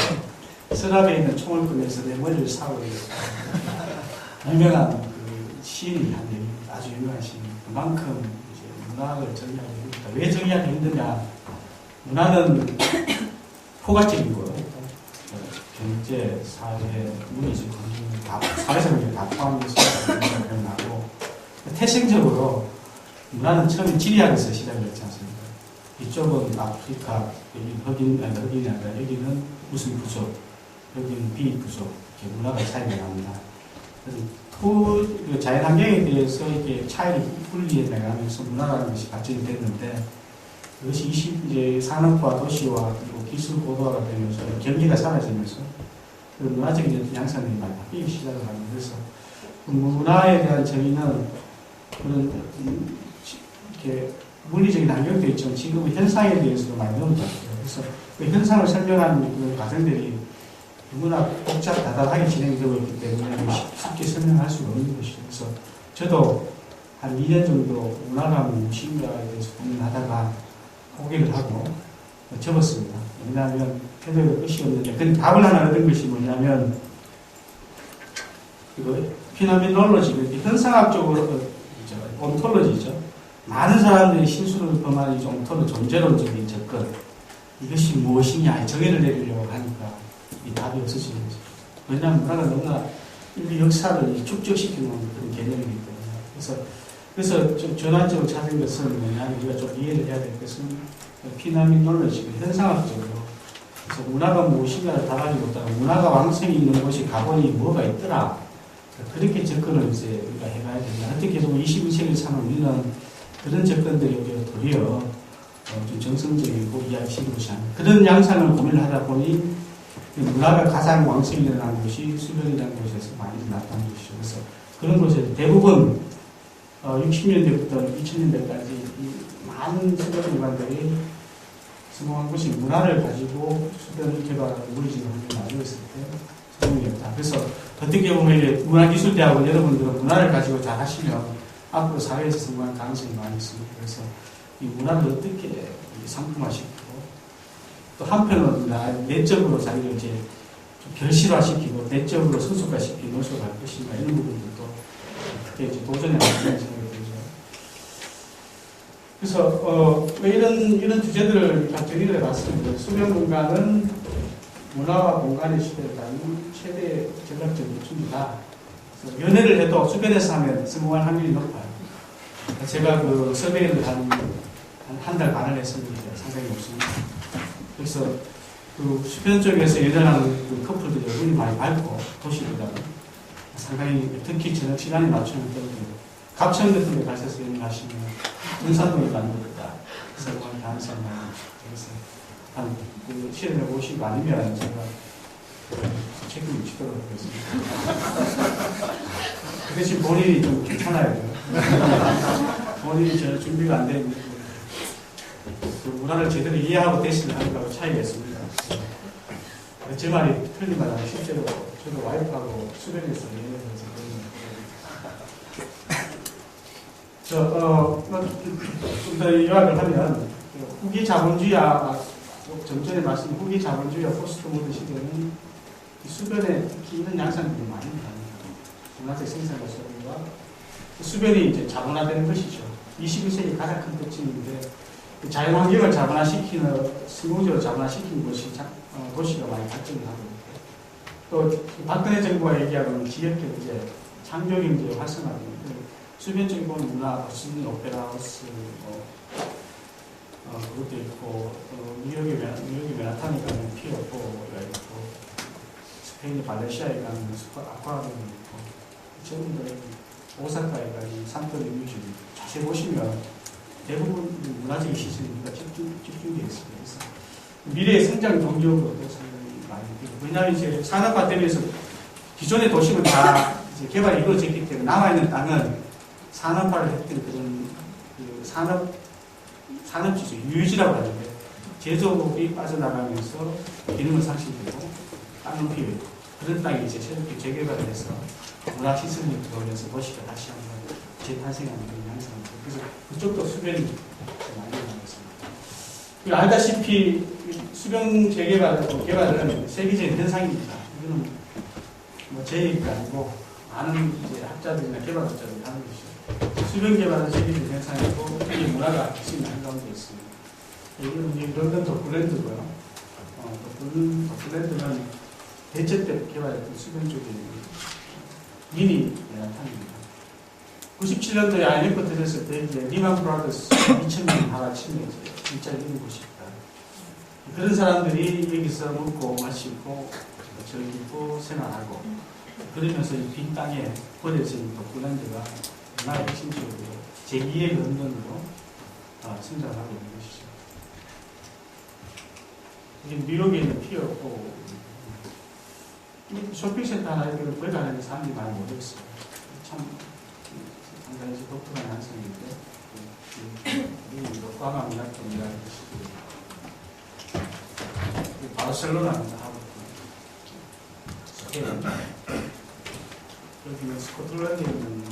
서랍에 있는 총을 꺼내서 내 머리를 사고 있다. 유명한 그 시인이 한 얘기입니다. 아주 유명한 시인. 그만큼 이제 문화를 정의하기 힘들다. 왜 정의하기 힘드냐? 문화는 포괄적인 거예요. 경제, 사회, 문화적 환경, 사회생활을 다 포함해서 표현하고, 태생적으로 문화는 처음에 지리학에서 시작을 했지 않습니까? 이쪽은 아프리카, 여기는 흑인이 아니라 여기는 무슨 부족, 여기는 비부족, 이렇게 문화가 차이가 납니다. 그래서 자연 환경에 대해서 이렇게 차이를 분리해 나가면서 문화라는 것이 발전이 됐는데, 그것이 이제 산업화 도시와 그리고 기술 고도화가 되면서 경기가 사라지면서 그 문화적인 양상들이 많이 바뀌기 시작을 합니다. 그래서 그 문화에 대한 정의는 그런 이렇게 물리적인 환경도 있지만 지금의 현상에 대해서도 많이 넣은 것 같아요. 그래서 그 현상을 설명하는 그런 과정들이 너무나 복잡다단하게 진행되고 있기 때문에 쉽게 설명할 수가 없는 것이죠. 그래서 저도 한 2년 정도 문화가 무엇인가에 대해서 고민하다가 포기를 하고 접었습니다. 왜냐하면 해도 끝이 없는데, 근데 답을 하나 얻은 것이 뭐냐면, 이거 피노미놀로지, 현상학적으로 온톨로지죠. 많은 사람들이 실수를 범하는 온톨로지, 존재론적인 접근. 이것이 무엇이냐, 정의를 내리려고 하니까 이 답이 없어지는 거죠. 왜냐하면 문화가 너무나 인류 역사를 축적시키는 그런 개념이기 때문에. 그래서 좀 전환적으로 찾은 것은 뭐냐면 우리가 좀 이해를 해야 될 것은 피라미놀로지, 현상학적으로. 그래서 문화가 무엇인가를 답하지 못하고 문화가 왕성이 있는 곳이 가보니 뭐가 있더라. 그렇게 접근을 이제 우리가 해가야 된다. 어떻게 보면 21세기 사는 우리는 그런 접근들이 오히려 도리어 좀 정성적이고 이해하시는 것이 아니라 그런 양상을 고민을 하다 보니 문화가 가장 왕성히 일어나는 곳이 수변이라는 곳에서 많이 나타나는 것이죠. 그래서 그런 곳에 대부분 60년대부터 2000년대까지 많은 수변 일반들이 성공한 것이 문화를 가지고 수변 개발을 무리지는 환경을 만들었을 때 성공이었다. 그래서 어떻게 보면 문화기술대학원 여러분들은 문화를 가지고 잘 하시면 앞으로 사회에서 성공할 가능성이 많이 있습니다. 그래서 이 문화를 어떻게 상품화시키고 또 한편으로는 내적으로 자기를 이제 좀 결실화시키고 내적으로 성숙화시키고 노력할 것인가 이런 부분들도 크게 이제 도전해 나가는 생각이 들죠. 그래서 왜 이런 주제들을 다 정리를 해봤습니다. 수변 공간은 문화와 공간의 시대를 다루는 최대의 전략적인 준비다. 연애를 해도 수변에서 하면 성공할 확률이 높아요. 제가 그 서베이를 한 달 반을 했었는데 상당히 높습니다. 그래서 그 수변 쪽에서 연애하는 그 커플들이 얼굴이 많이 밝고 도시보다는 상당히 특히 저녁 시간에 맞추는 때문에 갑천 같은 데 가셔서 연애하시면 등산동이 가는 것보다 성공할 가능성이 많이 있어요. 한 그 시간에 오시고 아니면 제가 책임을 지도록 하겠습니다. 그 대신 본인이 좀 괜찮아야 돼요. 본인이 전혀 준비가 안 돼 있는 그 문화를 제대로 이해하고 대신을 하는가하고 차이가 있습니다. 제 말이 틀리면 실제로 저도 와이프하고 수련에서 연애해서 좀 더 요약을 하면 후기 자본주의와 좀 전에 말씀 후기 자본주의와 포스트 모던 시대는 수변에 특히 이런 양상들이 많이 나옵니다. 문화적 생산 과정과 수변이 이제 자본화되는 것이죠. 21세기 가장 큰 특징인데 자연환경을 자본화시키는 성공적으로 자본화시키는 곳이 도시가 많이 발전을 하고 있고 또 박근혜 정부가 얘기하는 지역경제, 창조경제 활성화도 수변 쪽에 보면 문화, 시드니 오페라 하우스, 그것도 있고 뉴욕의 맨하탄에 가면 피어 포가 있고 스페인의 발레시아에 가면 아쿠아리움이 있고 전부 오사카에 가면 산토리 뮤지엄 자세히 보시면 대부분 문화적인 시설이 집중되어 있습니다. 그래서 미래의 성장 동력으로도 상당히 많이 되고 왜냐하면 이제 산업화되면서 기존의 도시는 다 이제 개발이 이루어졌기 때문에 남아있는 땅은 산업화를 했던 그런 그 산업지수, 유유지라고 하는데 제조업이 빠져나가면서 기능은 상실되고 땅은 비어있고 그런 땅이 이제 새롭게 재개발을 해서 문화시설이 들어오면서 도시가 다시 한번 재탄생하는 그런 양상을 그래서 그쪽도 수변이 많이 나왔습니다. 알다시피 수변 개발은 세계적인 현상입니다. 이거는 뭐 제 얘기가 아니고 많은 이제 학자들이나 개발업자들이 하는 것이죠. 수변 개발은 세계적인 현상이고 특히 문화가 핵심이 한가운데 있습니다. 이거는 런던 도플랜드고요. 도플랜드는 대체 때 개발했던 수변 쪽에 미니 맨하탄입니다. 97년도에 IMF 터졌을 때 이제 리만 브라더스 2,000명 다 같이 일자리 있는 곳입니다. 그런 사람들이 여기서 먹고 마시고 즐기고 생활하고 그러면서 이 빈 땅에 버려져 있는 도플랜드가 문화의 핵심적으로 제2의 런던으로 성장하고 있는 것이죠. 지금 뉴욕에 있는 피어고 쇼핑센터 하나 여기를 거래하는 사람들이 많이 모여있어요. 참 상당히 독특한 양상인데 과감 문학점이라는 것이 바르셀로나입니다. 여기는 스코틀랜드에 있는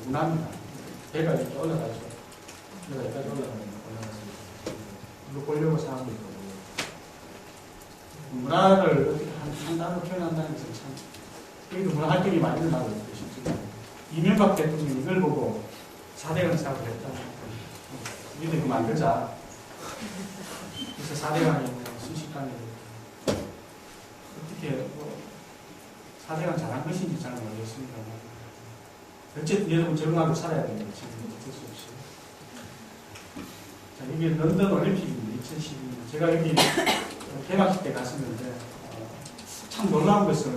문화입니다. 배가 이렇게 올라가죠. 배가 여기까지 올라가서 이거 보려고 사람도 있고 문화를 어떻게 한다고 표현한다는 것은 참 여기도 문화 활동이 많이 일어나고 있고 싶지만 이명박 대통령이 이걸 보고 4대강 사업을 했다. 우리도 이거 만들자. 그래서 4대강이 순식간에 어떻게 4대강 잘한 것인지 잘 모르겠습니다. 어쨌든 여러분 적응하고 살아야 됩니다. 지금 어쩔 수 없이. 자, 이게 런던 올림픽입니다. 2012년. 제가 여기 개막식 때 갔었는데 참 놀라운 것은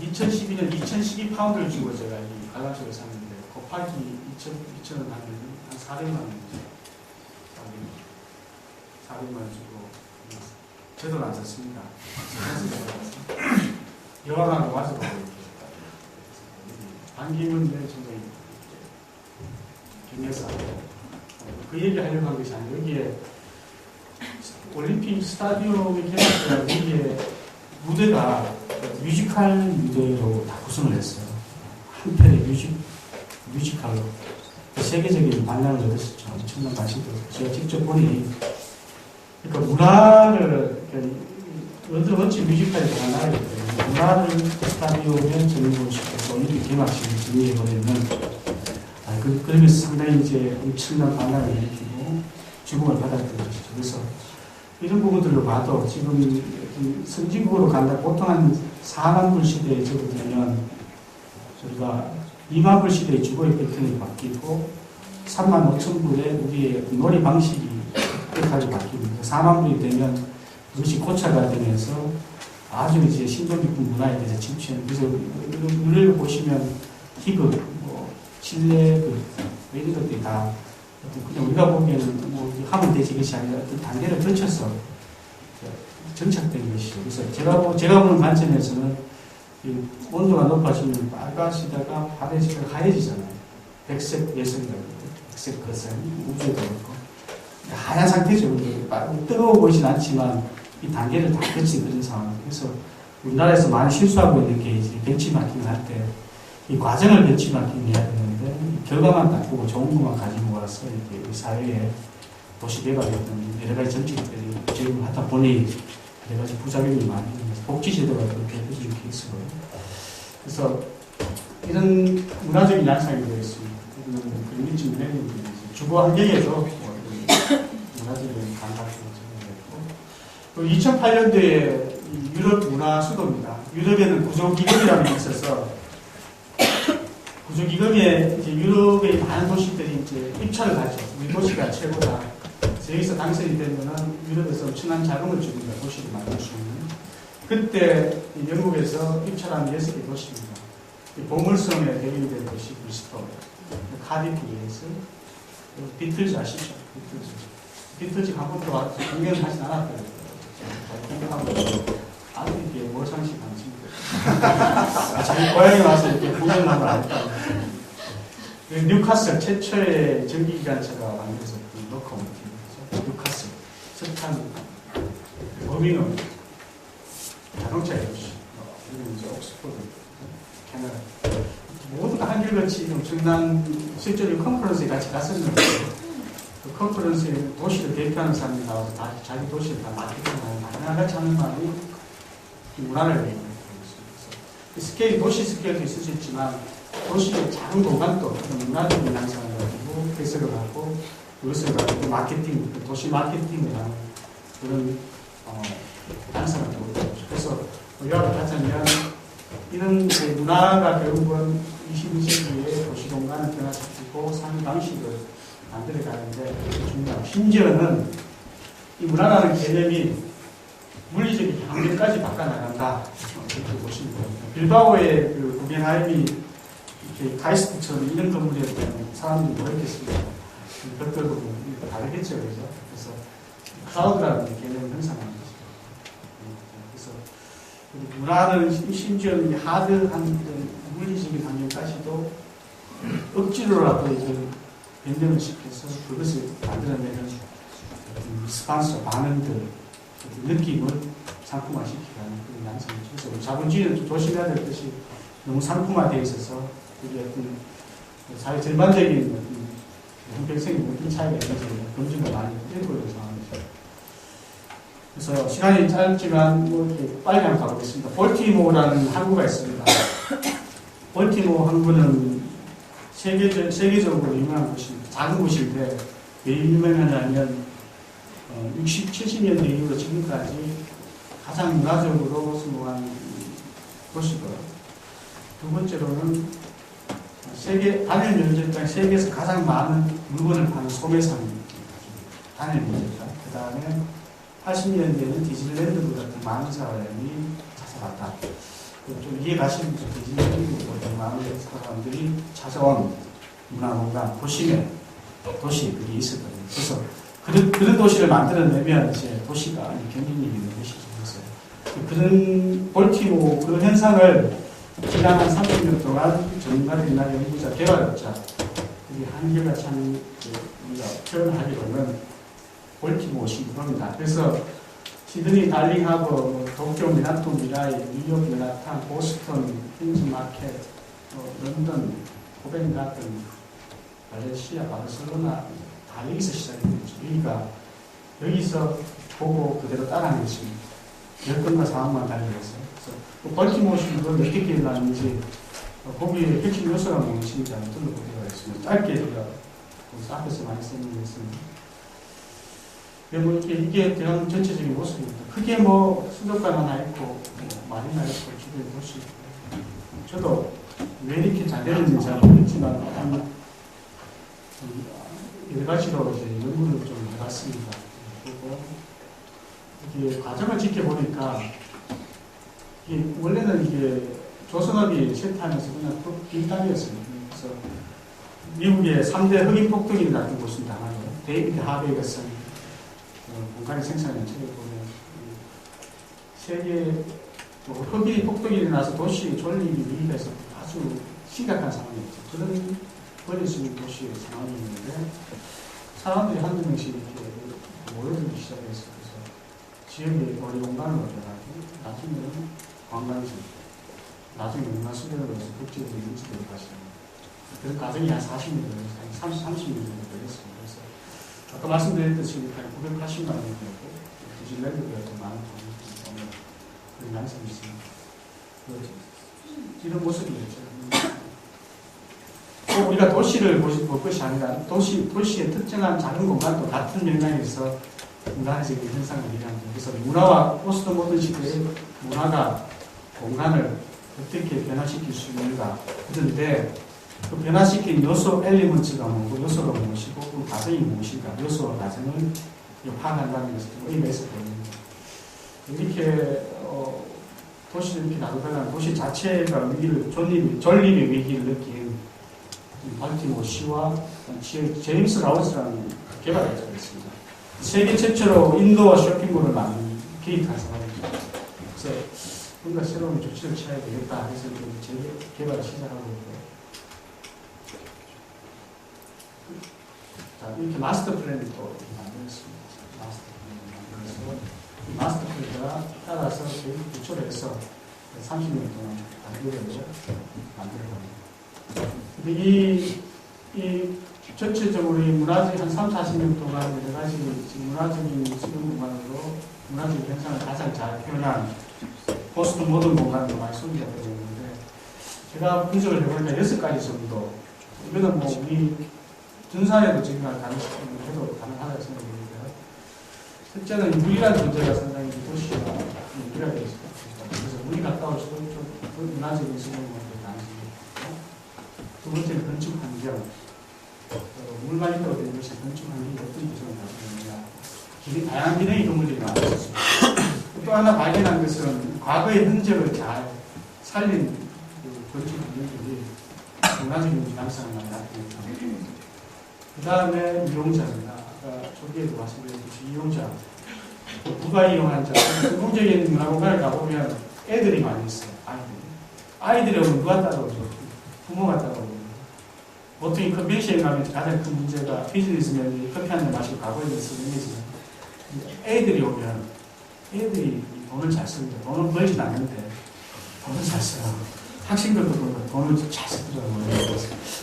2012년 2012파운드를 주고 제가 이 관람석을 샀는데 곱하기 2,000원 하면 한 400만 원이죠. 400만 원 주고 저도 안 샀습니다. 영화관을 와서 반기문 총장이 경례사 그 얘기 하려고 한 것이 아니고 여기에 올림픽 스타디움이 개막되고 여기에 무대가 뮤지컬 무대로 다 구성을 했어요. 한 편의 뮤지컬로 세계적인 반향을 얻었었죠. 엄청난 관심도 제가 직접 보니 그러니까 문화를 어찌 뮤지컬이 가능하기 때문에 문화를 스타디움에 전해보시고 올림픽 개막식을 진행해버리면 그러면서 상당히 이제 엄청난 반향을 일으키고 주목을 받았던 것이죠. 그래서 이런 부분들로 봐도 지금 선진국으로 간다 보통 한 4만 불 시대에 접어들면 저희가 2만 불 시대의 주거의 패턴이 바뀌고 3만 5천 불에 우리의 놀이 방식이 끝까지 바뀝니다. 4만 불이 되면 그것이 고차가 되면서 아주 이제 신도 깊은 문화에 대해서 침투하는. 그래서 눈을 보시면 희극, 실내극 이런 것들이 다 그냥 우리가 보기에는 하면 되지 것이 아니라 어떤 단계를 거쳐서 정착된 것이죠. 그래서 제가 보는 관점에서는 온도가 높아지면 빨가시다가 파래지다가 하얘지잖아요. 백색 예성이라고 백색 거성 우주에도 그렇고 하얀 상태죠. 뜨거워 보이진 않지만 이 단계를 다 거친 그런 상황. 그래서 우리나라에서 많이 실수하고 있는 게 이제 벤치마킹을 할 때 이 과정을 벤치마킹 해야 되는데 결과만 딱 보고 좋은 것만 가지고 와서 이렇게 우리 사회에 도시 개발했던 여러 가지 정책들이 적용을 하다 보니 여러 가지 부작용이 많이 있는 복지제도가 그렇게 해준 케이스고요. 그래서 이런 문화적인 양상이 되어 있습니다. 그림이 내는 주거 환경에도 문화적인 감각을 적용했고 2008년도에 유럽 문화 수도입니다. 유럽에는 구조기금이라는 게 있어서 구조기금에 이제 유럽의 많은 도시들이 이제 입찰을 하죠. 우리 도시가 최고다. 여기서 당선이 되면은 유럽에서 엄청난 자금을 줍니다. 도시를 만들 수 있는. 그때 영국에서 입찰한 6개 도시입니다. 보물섬에 대응이 된 도시 브리스톨, 카디프 웨일스, 비틀즈 아시죠? 비틀즈 한 번도 와서 공연을 하진 않았거든요. 아주 이렇게 모상식 하는 친구들. 자기 고향에 와서 이렇게 공연을 하면 안 했다. 뉴카슬 최초의 전기기관차가 만들어서 로코모티브. 뉴카슬, 석탄, 버밍엄, 자동차 도시, 그리고 이제 옥스포드, 캐나다. 모두 다 한결같이 엄청난 실제로 컨퍼런스에 같이 갔었는데, 그 컨퍼런스에 도시를 대표하는 사람이 나와서 다 자기 도시를 다 마케팅하는, 하나같이 하는 말이 문화를 얘기하는 거였습니다. 스케일, 도시 스케일도 있을 수 있지만, 도시의 작은 공간도 문화적인 양상을 가지고 해석을 하고, 그것을 가지고 마케팅, 도시 마케팅을 하는 그런 양상을 보여줍니다. 그래서 요약을 하자면, 이런 문화가 결국은 21세기의 도시공간을 변화시키고 사는 방식을 만들어가는데 중요합니다. 심지어는 이 문화라는 개념이 물리적인 환경까지 바꿔나간다. 이렇게 보시면 됩니다. 빌바오의 그 구겐하임이 이렇게 가이스트처럼 이런 건물이었다면 사람들이 뭐였겠습니까? 벽돌도 다르겠죠. 그래서 크라우드라는 개념을 형성하는 거죠. 그래서 문화는 심지어는 하드한 물리적인 환경까지도 억지로라도 변경을 시켜서 그것을 만들어내는 스판서 반응들, 느낌을 상품화시키는 그런 양상이죠. 그래서 자본주의는 좀 조심해야 될 것이 너무 상품화되어 있어서 그게 어떤 사회 전반적인 형평성이 어떤 차이가 있는지 검증을 많이 일고 있는 상황이죠. 그래서 시간이 짧지만 이렇게 빨리 한번 가보겠습니다. 볼티모어라는 항구가 있습니다. 볼티모어 항구는 세계적으로 유명한 곳입니다. 작은 곳인데 왜 유명하냐면 60, 70년대 이후로 지금까지 가장 문화적으로 성공한 도시고요. 두 번째로는 단일 면적당 세계에서 가장 많은 물건을 파는 소매상입니다. 단일 면적당. 그 다음에 80년대에는 디즈니랜드 같은 많은 사람이 찾아왔다. 좀 이해 가시는 디즈니랜드 같은 많은 사람들이 찾아온 문화공간, 도시들이 있었거든요. 그래서 그런 도시를 만들어내면 이제 도시가 경쟁력이 있는 것이죠. 그런 볼티모 그런 현상을 지난 한 30년 동안 전문가들이나 연구자, 개발업자 우리 한계가 참 우리가 표현하기로는 볼티모 신드롬이다. 그래서 시드니 달링하버, 도쿄 미나토 미라이, 뉴욕 맨하탄, 보스턴, 퀸즈마켓, 런던, 코벤가든, 발렌시아, 바르셀로나 다 여기서 시작이 됐죠. 우리가 여기서 보고 그대로 따라하는 것입니다. 여건과 상황만 달려있어요. 그래서 벌티모어 신드롬이 어떻게 일어나는지 거기에 핵심 요소가 무엇인지 한번 들어보도록 하겠습니다. 짧게 제가 앞에서 많이 설명했습니다. 이게 대한 전체적인 모습입니다. 크게 수도관 하나 있고 마리나 있고 주변에 도시 있고 저도 왜 이렇게 잘 되는지 잘 모르겠지만 여러 가지로 이제 연구를 좀 해봤습니다. 그리고 이게 과정을 지켜보니까 원래는 이게 조선업이 세타하면서 그냥 빈 땅이었습니다. 그래서 미국의 3대 흑인 폭동이 같은 곳은 당하죠. 데이비드 하베이가 쓴 공간의 생산의 책을 보면 세계 흑인 폭동이 일어나서 도시 존립이 위기에서 아주 심각한 상황이었죠. 그런 버릴 수 있는 도시의 상황이 있는데 사람들이 한두 명씩 이렇게 모여들기 시작했어요. 그래서 지역에 거리 공간을 얻어가고 나중에는 관광지, 나중에 문화수련으로서 국제적인 인지도를 가시는 그런 과정이 한 40년 걸렸어요. 30년 정도 걸렸습니다. 그래서 아까 말씀드렸듯이 한 980만 원 정도 디즈니랜드가 더 많은 돈이 그런 양상이 있습니다. 이런 모습이었죠. 또 우리가 도시를 볼 것이 아니라 도시의 특정한 작은 공간도 같은 맥락에서 문화적인 현상을 일어납니다. 그래서 문화와 포스트 모던 시대의 문화가 공간을 어떻게 변화시킬 수 있는가. 그런데 그 변화시킨 요소, 엘리먼트가 뭐고 요소가 무엇이고 그 과정이 무엇인가. 요소와 과정을 파악한다는 것을 좀 의미가 있어 보입니다. 이렇게 도시를 이렇게 나누다가 도시 자체가 존립의 위기를 느낀 발티모어 시와 제임스 라우스라는 개발자가 있습니다. 세계 최초로 인도어 쇼핑몰을 기획한 사람입니다. 그래서 뭔가 새로운 조치를 취해야 되겠다 해서 재개발을 시작하고 있고요. 자, 이렇게 마스터 플랜을 또 만들었습니다. 마스터 플랜을 따라서 구초를 해서 30년 동안 단계별로 만들어 겁니다. 이 전체적으로 이 문화적인 한 3, 40년 동안 여러 가지 지금 문화적인 수용 공간으로 문화적인 현상을 가장 잘 표현한 포스트 모던 공간도 많이 소개가 되고 있는데 제가 분석을 해보니까 6가지 정도 이거는 우리 등산에도 지금 해도 가능하다고 생각합니다. 실제는 물이라는 존재가 상당히 도시와 연결되어 있습니다. 그래서 물이 가까울수록 좀 문화적인 수용 공간도 가능합니다. 두 번째는 건축 환경. 물만 있다고 되는 것이 건축 환경이 어떤 기준을 가지고 있느냐. 다양한 기능의 건물들이 나왔습니다. 또 하나 발견한 것은 과거의 흔적을 잘 살린 건축 환경들이 문화적인 양상을 많이 나타냅니다. 그 다음에 이용자입니다. 아까 초기에도 말씀드렸듯이 이용자. 누가 이용한 자. 전통적인 문화공간에 가보면 애들이 많이 있어요. 아이들이 오면 누가 따라오죠? 부모가 따라오고. 보통 이 컨벤션에 가면 가장 큰 문제가 비즈니스맨이 커피 한잔 마시고 가버리는 이미지는 애들이 오면 애들이 돈을 잘 씁니다. 돈을 벌진 않는데 돈을 잘 써요. 학생들도 그렇고 돈을 잘 쓰더라고요.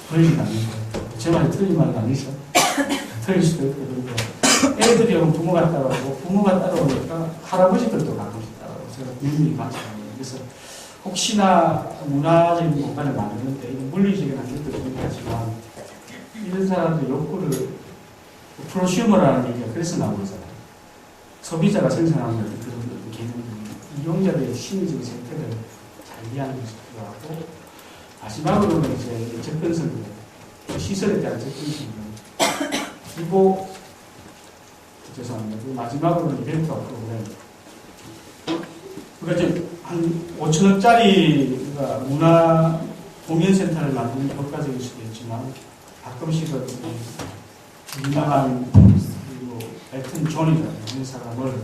벌진 않는데 제 말이 틀린 말은 아니죠. 틀릴 수도 있고 그런데 애들이 오면 부모가 따라오고 부모가 따라오니까 할아버지들도 가끔씩 따라오고 제가 유민이 관찰합니다. 그래서 혹시나 문화적인 공간을 만드는데 이건 물리적인 한계도 중요하지만 이런 사람들 욕구를 프로슈머라는 얘기가 그래서 나오는 거잖아요. 소비자가 생산하는 그런 개념들, 이용자들의 심리적인 생태를 잘 이해하는 것이 필요하고 마지막으로는 이제 접근성, 시설에 대한 접근성 그리고 죄송합니다. 마지막으로는 이벤트와 프로그램. 그러니까 이제 한 5천억짜리 문화 공연센터를 만드는 게 효과적일 수도 있지만 가끔씩은 유명한 그리고 엘튼 존이라는 이런 사람을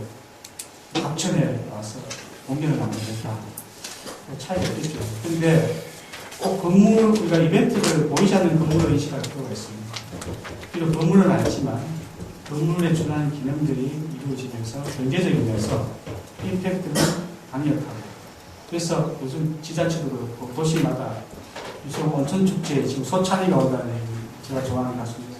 합천에 와서 공연을 하면 된다. 차이가 있겠죠. 그런데 꼭 건물, 우리가 이벤트를 보이지 않는 건물로 인식할 필요가 있습니다. 비록 건물은 아니지만 건물에 준하는 기능들이 이루어지면서 경제적인 면에서 임팩트는 강력하고 그래서 요즘 지자체도 그렇고 도시마다 요즘 온천축제에 지금 소찬이가 온다는 제가 좋아하는 가수입니다.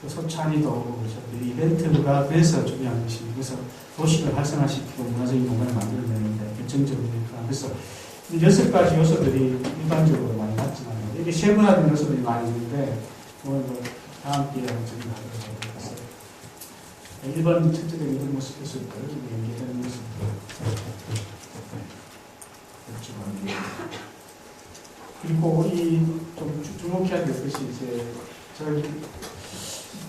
소찬이도 오고 그래서 이벤트가 그래서 중요한 것입니다. 그래서 도시를 활성화시키고 문화적인 공간을 만들어내는데 결정적이니까 그래서 6가지 요소들이 일반적으로 많이 났지만 이게 세분화된 요소들이 많이 있는데 오늘 다음 기회에 정리하도록 하겠습니다. 1번 첫째가 이런 모습들 연계되는 모습들 그리고 이 좀 주목해야 될 것이 이제 저희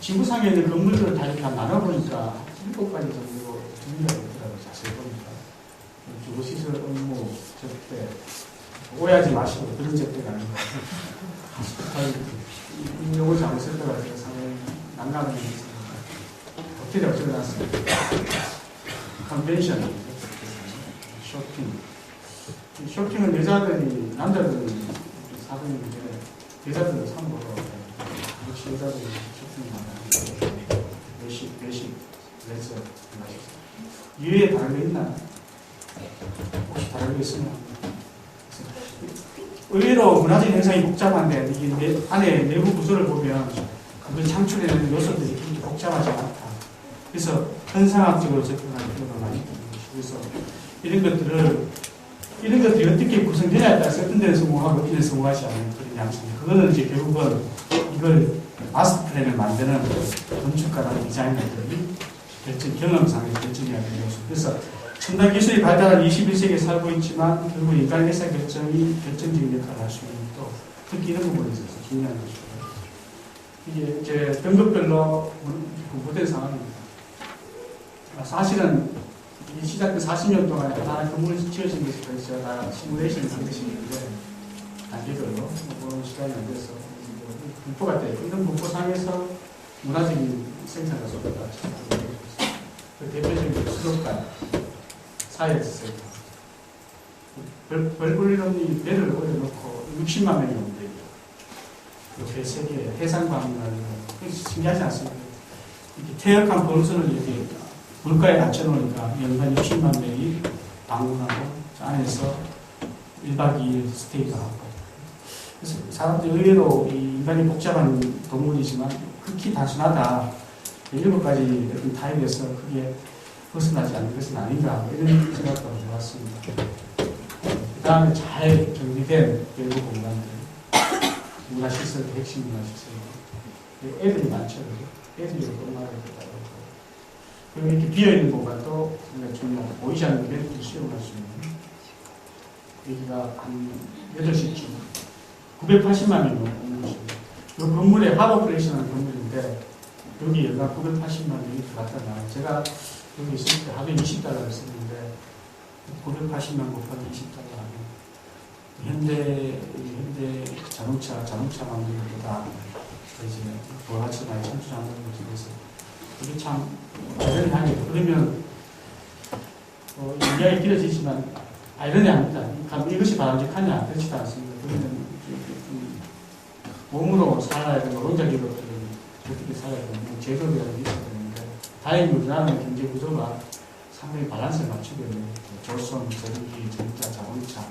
지구상에 있는 건물들을 다 이렇게 나눠보니까 7가지 정도로 정리가 되더라고요. 자세히 보니까 주거시설 업무 접대 오해하지 마시고 그런 접대가 아니고 이 용어 잘못 썼다가 제가 상당히 난감한 일이 있습니다. 어떻게 적어놨습니까? 컨벤션 쇼핑은 여자들이 남자들은 사등인데 여자들은 참고로 역시 여자들이 쇼핑을 많이 하는데 외식, 레저 이외에 다른 거 있나? 혹시 다른 거 있으면 의외로 문화적인 현상이 복잡한데 이게 안에 내부 구조를 보면 그걸 창출해내는 요소들이 굉장히 복잡하지 않다. 그래서 현상학적으로 접근하는 필요가 많이 있는 것이고 그래서 이런 것들이 어떻게 구성되냐에 따라서 어떤 데는 성공하고 어떤 데는 성공하지 않는 그런 양식입니다. 그거는 이제 결국은 이걸 마스터 플랜을 만드는 건축가나 디자이너들이 경험상의 결정해야 되는 요소. 그래서 첨단 기술이 발달한 21세기에 살고 있지만 결국 인간의 의사 결정이 결정적인 역할을 할 수 있는 또 특히 이런 부분에 있어서 중요한 것이고요. 이게 이제 등급별로 분포된 상황입니다. 사실은 이 시작된 40년 동안에 하나의 건물이 지어진 것에 대해서 다 시뮬레이션을 한 것이 있는데 단계별로 그런 시간이 안 돼서 분포가 돼요. 이런 분포상에서 문화적인 생산과 소비가 그 대표적인 수도가 사이에서 별볼일없는 배를 올려놓고 60만 명이 온대요. 배 3개, 해상광이라는 거. 신기하지 않습니까? 이렇게 퇴역한 본선을 이렇게 물가에 낮춰놓으니까 연간 60만 명이 방문하고 안에서 1박 2일 스테이도 하고. 그래서 사람들이 의외로 이 인간이 복잡한 동물이지만 극히 단순하다. 7가지 어떤 타입에서 그게 벗어나지 않는 것은 아닌가 이런 생각도 해봤습니다. 그 다음에 잘 정리된 외부 공간들, 문화시설, 핵심 문화시설. 애들이 많죠. 애들이 얼마나 있다고. 그리고 이렇게 비어있는 공간도 굉장히 중요하고 보이지 않는 이벤트를 수용할 수 있는 여기가 한 8시쯤 980만 명이 오는 것입니다. 이 건물에 하버플레이스라는 건물인데 여기 연간 980만 명이 들어갔다 나와요. 제가 여기 있을 때 하루에 $20를 썼는데 980만 곱하기 $20 하면 현대 자동차 만드는 것보다 이제 부하차나 선출하는 것에 이게 참 아이러니하게 그러면 이야기 길어지지만 아이러니합니다. 이것이 바람직하냐 그렇지도 않습니다. 그러면 몸으로 살아야 되고 노동자 기업들은 어떻게 살아야 되고 제도라는 게 있어야 되는데 다행히 우리나라는 경제 구조가 상당히 밸런스를 맞추고 있는 조선, 전기, 전자, 자동차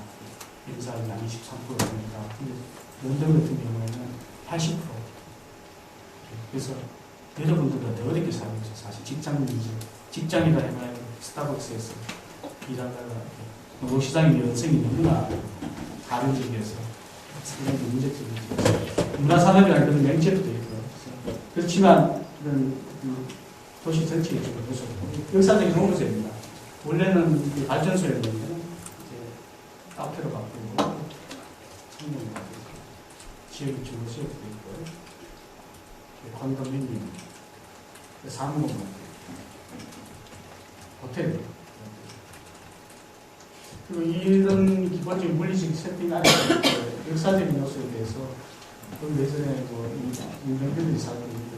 인사율이 한 23%입니다. 근데 런던 같은 경우에는 80%. 그래서 여러분들은 더 어렵게 살고 있어요. 사실 직장이라 해봐야 스타벅스에서 일하다가 노동시장의 연성이 너무나 다른 점에서 상당히 문제점이죠. 문화산업이라는 그런 명제도 되어 있고요. 그렇지만 이런 도시 전체의 쪽으로 보죠. 역사적인 호구제입니다. 원래는 발전소였는데 이제 카페로 바꾸고 청년이 바꾸고 지역이 주거지역도 있고 컨도미니엄, 사무공원, 호텔. 그리고 이런 기본적인 물리적 세팅 안에 역사적인 요소에 대해서 그 예전에 인명들이 살고 있는데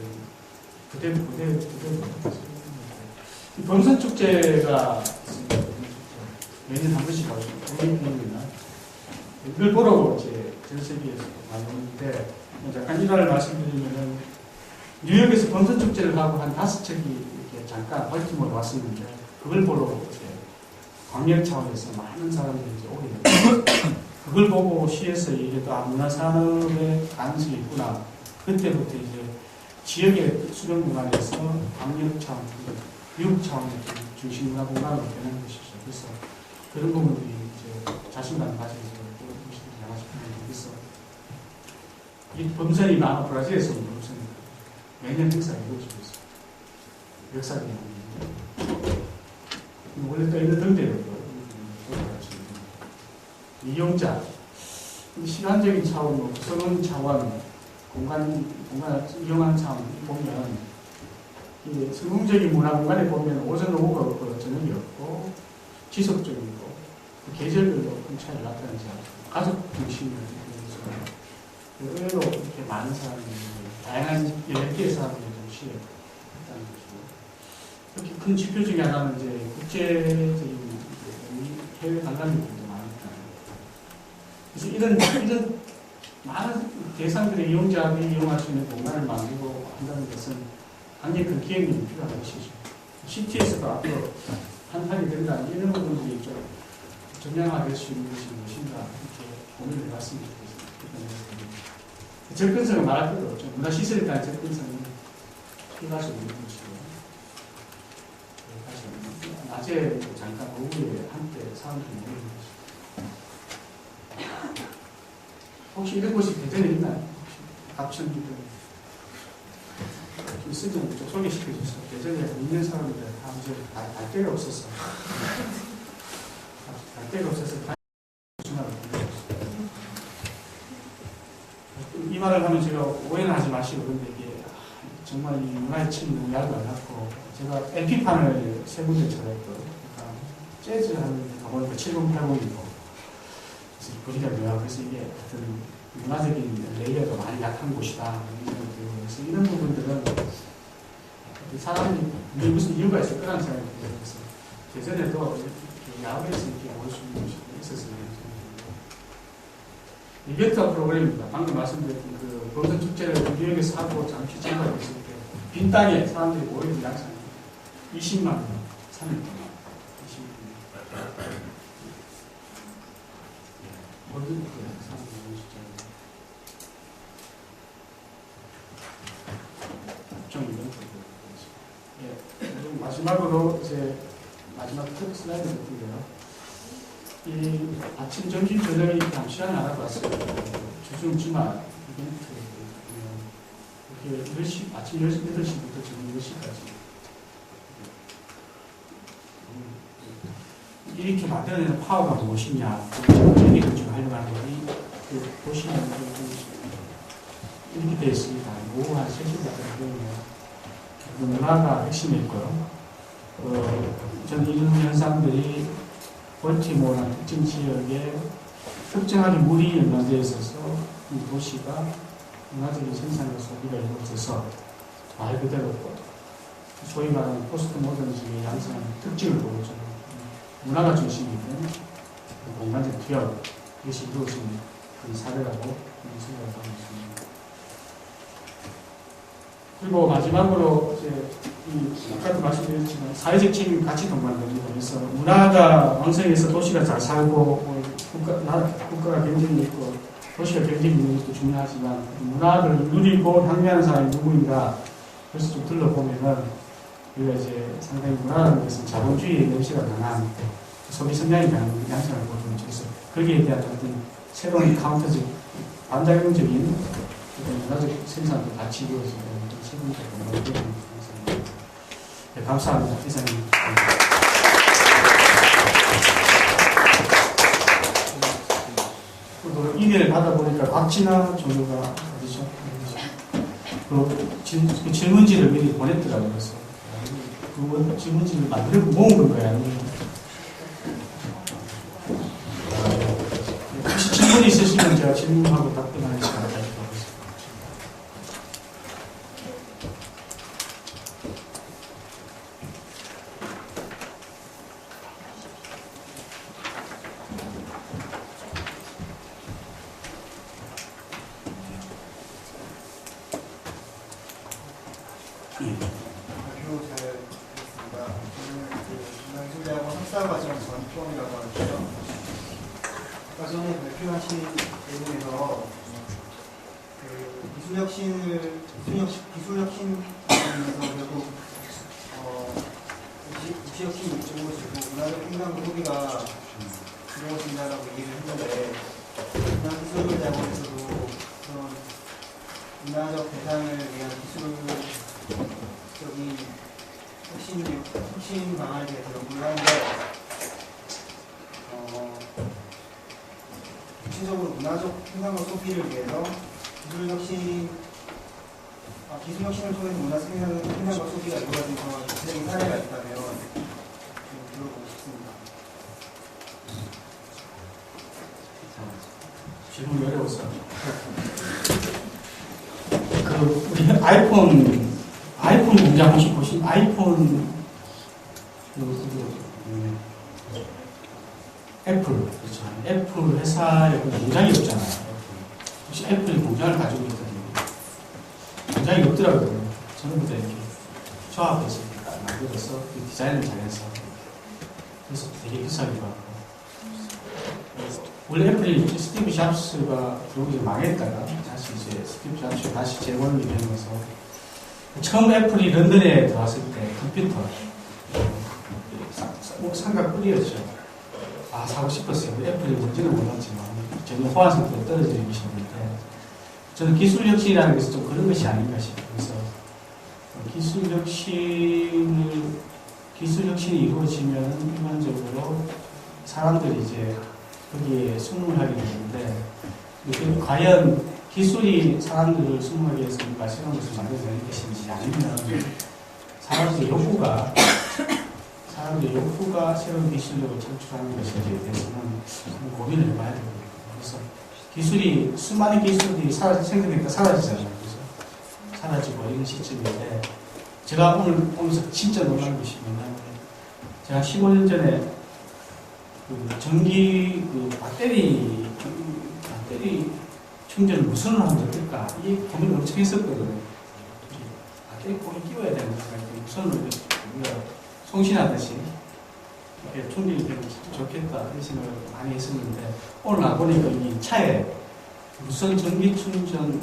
그대로 범선 축제가 매년 한 번씩 하고 올림픽이나 이걸 보러 이제 전 세계에서 많이 오는데 잠깐 일화를 말씀드리면은 뉴욕에서 범선 축제를 하고 한 5척이 이렇게 잠깐 벌티모어로 왔었는데 그걸 보러 이제 광역 차원에서 많은 사람들이 이제 오게 됐어요. 그걸 보고 시에서 이게 또 문화산업의 가능성이 있구나. 그때부터 이제 지역의 수련 공간에서 광역 차원, 미국 차원의 중심 문화 공간으로 변한 것이죠. 그래서 그런 부분들이 이제 자신감 가지면서 음식들이 하나씩 그래서 이 범선이 아마 브라질에서 온 범선입니다. 매년 행사가 이루어지고 있어요. 역사적인 부분인데 원래 또 있는 등대로 이용자, 시간적인 차원, 구성원 차원, 공간을 이용하는 차원 보면 이 성공적인 문화 공간에 보면 오전 오후가 없고 저녁이 없고 지속적이고 계절별로 큰 차이를 나타내지 않고 가족 중심으로 의외로 이렇게 많은 사람들이 다양한 10개의 사람들이 동시에 있다는 것이고 이렇게 큰 지표 중에 하나는 이제 국제적인 해외 관광객들도 많으니까 그래서 이런 많은 대상들의 이용자들이 이용할 수 있는 공간을 만들고 한다는 것은 강력한 기획력이 필요한 것이죠. CT에서도 앞으로 한탄이 된다 이런 부분들이 좀 정량화될 수 있는 것이 무엇인가 이렇게 고민을 해봤으면 좋겠습니다. 접근성을 말할 것도 없죠. 문화시설에 대한 접근성은 필요할 수 있는 것이고 낮에 잠깐 오후에 함께 사람들이 모이는 것이고 혹시 이런 곳이 대전에 있나요? 갑천이든 좀 있으면 좀 소개시켜 주세요. 대전에 있는 사람들 다 이제 갈 데가 없었어. 갈 데가 없어서 이 말을 하면 제가 오해는 하지 마시고 그런데 이게 정말 이 문화의 층이 너무 얇아갖고 제가 LP판을 세 군데 찾았고요. 그러니까 재즈 하는 가보니까 7080이고 거리가 뭐야. 그래서 이게 어떤 문화적인 레이어가 많이 약한 곳이다. 그래서 이런 부분들은 사람이 무슨 이유가 있을 거라는 생각이 들어요. 그래서 예전에도 야외에서 이렇게 볼 수 있는 곳이 있었어요. 이벤트 프로그램입니다. 방금 말씀드렸던 그 범선 축제를 뉴욕에서 하고 잠시 참가했을 때 빈 땅에 사람들이 모이는 양상이 20만 원, 3일 동안 20만 원. 모든 사람들이 오는 숫자입니다. 좀 이벤트. 마지막으로 이제 마지막 슬라이드 같은데요. 이 아침, 점심, 저녁에 이렇게 시간을 알아봤어요. 주중, 주말 이벤트 이렇게 10시, 아침 8시부터 저녁 10시까지 이렇게 만들어내는 파워가 무엇이냐 얘기를 좀 하려고 하는 거니 보시면 이렇게 되어 있습니다. 오후 한 3시부터 문화가 핵심이 있고요. 저는 이런 현상들이 벌티모어나 특정 지역에 특정하게 물이 연관되어 있어서 이 도시가 문화적인 생산과 소비가 이루어져서 말 그대로 소위 말하는 포스트 모던즘의 양상의 특징을 보여주는 문화가 중심이된 공간적 기업 이것이 이루어진 그런 사례라고 생각을 하고 있습니다. 그리고 마지막으로 이제 아까도 말씀드렸지만 사회적 책임이 같이 동반됩니다. 그래서 문화가 왕성해서 도시가 잘 살고 국가가 경쟁이 있고 도시가 경쟁이 있는 것도 중요하지만 문화를 누리고 향유하는 사람이 누구인가 그래서 좀 둘러보면은 우리가 이제 상당히 문화라는 것은 자본주의의 냄새가 강한 소비 성장이 가는 양상을 보여주는 거죠. 그래서 거기에 대한 어떤 새로운 카운터적 반작용적인 어떤 문화적 생산도 같이 이루어지는 세분적 공부를 하는 네, 감사합니다. 이상입니다. 그리고 이메일 받아보니까 곽진아 종류가 어디죠? 그 질문지를 미리 보냈더라고요. 그래서 그 질문지를 만들고 모은 거야. 혹시 질문이 있으시면 제가 질문하고 답변하는 시간을 가지도록 하겠습니다. 발표 잘 들었습니다. 저는 중앙신대학원 학사과정 전투원이라고 하는데요. 아까 전에 발표하신 내용에서 기술혁신 과정에서 결국 입시혁신 이쪽으로 지고 문화적 행상 소비가 이루어진다라고 얘기를 했는데 중앙기술대학원에서도 그런 문화적 대상을 위한 기술적인 혁신 방안에 대해서 연구를 하는데 구체적으로 문화적 생산과 소비를 위해서 기술 혁신을 통해서 문화 생산과 소비가 이루어진 그런 구체적인 사례가 있다면 좀 들어보고 싶습니다. 질문이 어려웠어. 우리 아이폰 공장 혹시 보신 애플, 그렇죠. 애플 회사에 공장이 없잖아요. 혹시 애플이 공장을 가지고 있거든요. 공장이 없더라고요. 전부 다 이렇게 조합해서 만들어서 디자인을 잘해서 그래서 되게 비싸기도 하고. 원래 애플이 스티브 잡스가 들어오기 망했다가 다시 이제 스티브 잡스가 다시 재건이 되면서 처음 애플이 런던에 들어왔을 때 컴퓨터 삼각뿔이었죠. 사고 싶었어요. 애플이 뭔지는 몰랐지만 전혀 호환성도 떨어지는 것이었는데 저는 기술혁신이라는 것은 좀 그런 것이 아닌가 싶어요. 그래서 기술혁신이 이루어지면 일반적으로 사람들이 이제 거기에 수능을 하게 되는데 과연 기술이 사람들을 수능하게 해서 새로운 것을 만들어내는 것인지 아니면 사람들의 욕구가 새로운 기술력을 창출하는 것인지에 대해서는 고민을 해봐야 되거든요. 그래서 수많은 기술이 생겨나니까 사라지잖아요. 그래서 사라지고 이런 시점인데 제가 오면서 진짜 놀란 것이 뭐냐면 제가 15년 전에 배터리 충전을 무슨 하면 어떨까? 이 고민을 엄청 했었거든요. 배터리 꼭 끼워야 되는 거니까 무선을 우리가 송신하듯이 이렇게 충전이 되면 참 좋겠다 이런 생각을 많이 했었는데 오늘 나보니까 이 차에 무선 전기 충전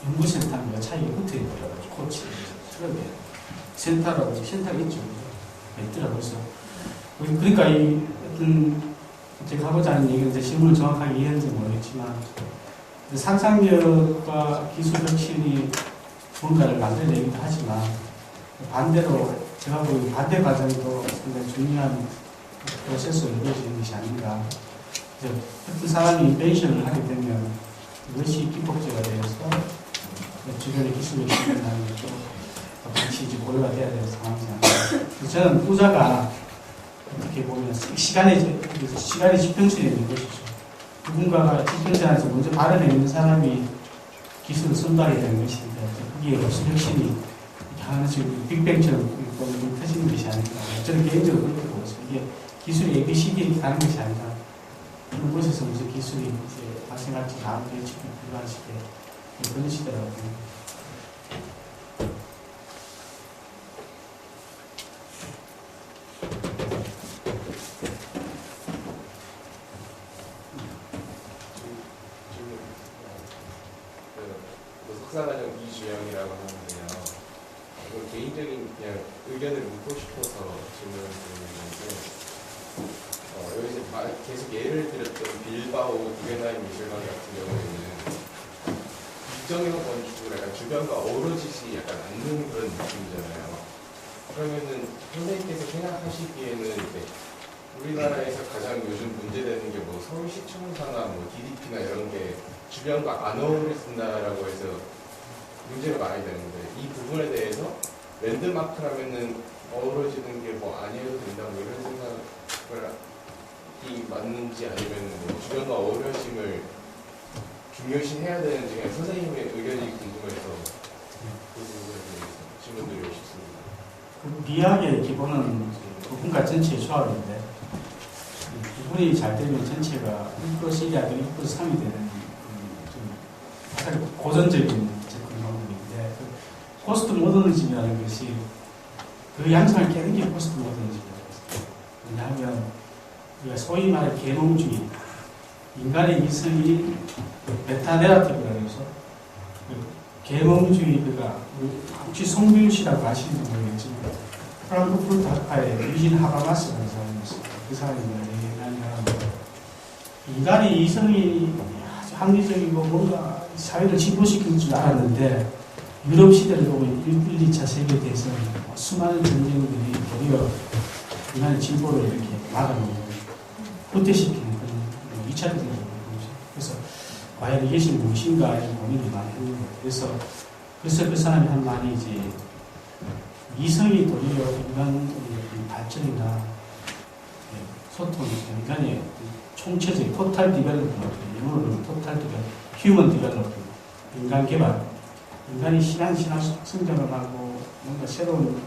연구센터가 차에 붙어 있더라고요. 코치 트럭에 센터가 있죠. 있더라고요. 그러니까 제가 하고자 하는 얘기는 질문을 정확하게 이해했는지 모르겠지만 상상력과 기술 혁신이 뭔가를 만들어내기도 하지만 반대로 제가 보기엔 반대 과정도 상당히 중요한 프로세스로 이루어지는 것이 아닌가. 어떤 사람이 인벤션을 하게 되면 그것이 기폭제가 되어서 주변의 기술 혁신을 하는 것도 같이 이제 고려가 돼야 되는 상황이지 않나. 저는 후자가 어떻게 보면 시간의 지평선에 있는 것이죠. 누군가가 지평선 안에서 먼저 발현해있는 사람이 기술을 선도하게 되는 것인데 거기에 무슨 혁신이 하나씩 빅뱅처럼 터지는 것이 아닌가. 저는 개인적으로 그렇게 보고 있어요. 이게 기술이 ABCD 가는 것이 아니라 그런 곳에서 무슨 기술이 이제 발생할지 다음 예측이 불가한 시대 그런 시대라고 봅니다. 석사과정 이주영이라고 하는데요. 이건 개인적인 그냥 의견을 묻고 싶어서 질문을 드리는 건데, 계속 예를 들었던 빌바오 구겐하임 미술관 같은 경우에는 일정형 건축을 약간 주변과 어우러지지 약간 않는 그런 느낌이잖아요. 그러면은 선생님께서 생각하시기에는 이제 우리나라에서 가장 요즘 문제되는 게 뭐 서울시청사나 뭐 DDP나 이런 게 주변과 안 어우러진다라고 해서 문제가 많이 되는데 이 부분에 대해서 랜드마크라면은 어우러지는 게 뭐 아니어도 된다 뭐 이런 생각이 맞는지 아니면 뭐 주변과 어우러짐을 중요시해야 되는지 그냥 선생님의 의견이 궁금해서 그 부분에 대해서 질문드리고 싶습니다. 그 미학의 기본은 부분과 전체의 조합인데 부분이 잘 되면 전체가 1+1이 아니라 1+3이 되는 좀 약간 고전적인 접근 방법인데 포스트 모더니즘이라는 것이 그 양상을 깨는 게 포스트 모더니즘이라고 했어요. 왜냐하면 우리가 소위 말해 계몽주의, 인간의 이성이 메타내러티브라고 해서 계몽주의가 혹시 송비우 씨라고 아시는지 모르겠지만 프랑크푸르트 학파의 유진 하바마스라는 사람이 있습니다. 그 사람이 얘기하면 인간의 이성이 아주 합리적이고 뭔가 사회를 진보시킬 줄 알았는데 유럽 시대를 보고 1, 2차 세계대전 수많은 전쟁들이 도리어 인간의 진보를 이렇게 막아놓고 후퇴시키는 그런 2차 대전을 보죠. 그래서 과연 이것이 무엇인가 이런 고민을 많이 했는 거예요. 그래서 그 사람이 한 말이 이제 이성이 도리어 인간의 발전이나 소통, 인간의 총체적인 토탈 디벨롭먼트, 영어로는 토탈 디벨롭먼트, 휴먼 디벨롭먼트, 인간 개발, 인간이 신앙 성장을 하고 뭔가 새로운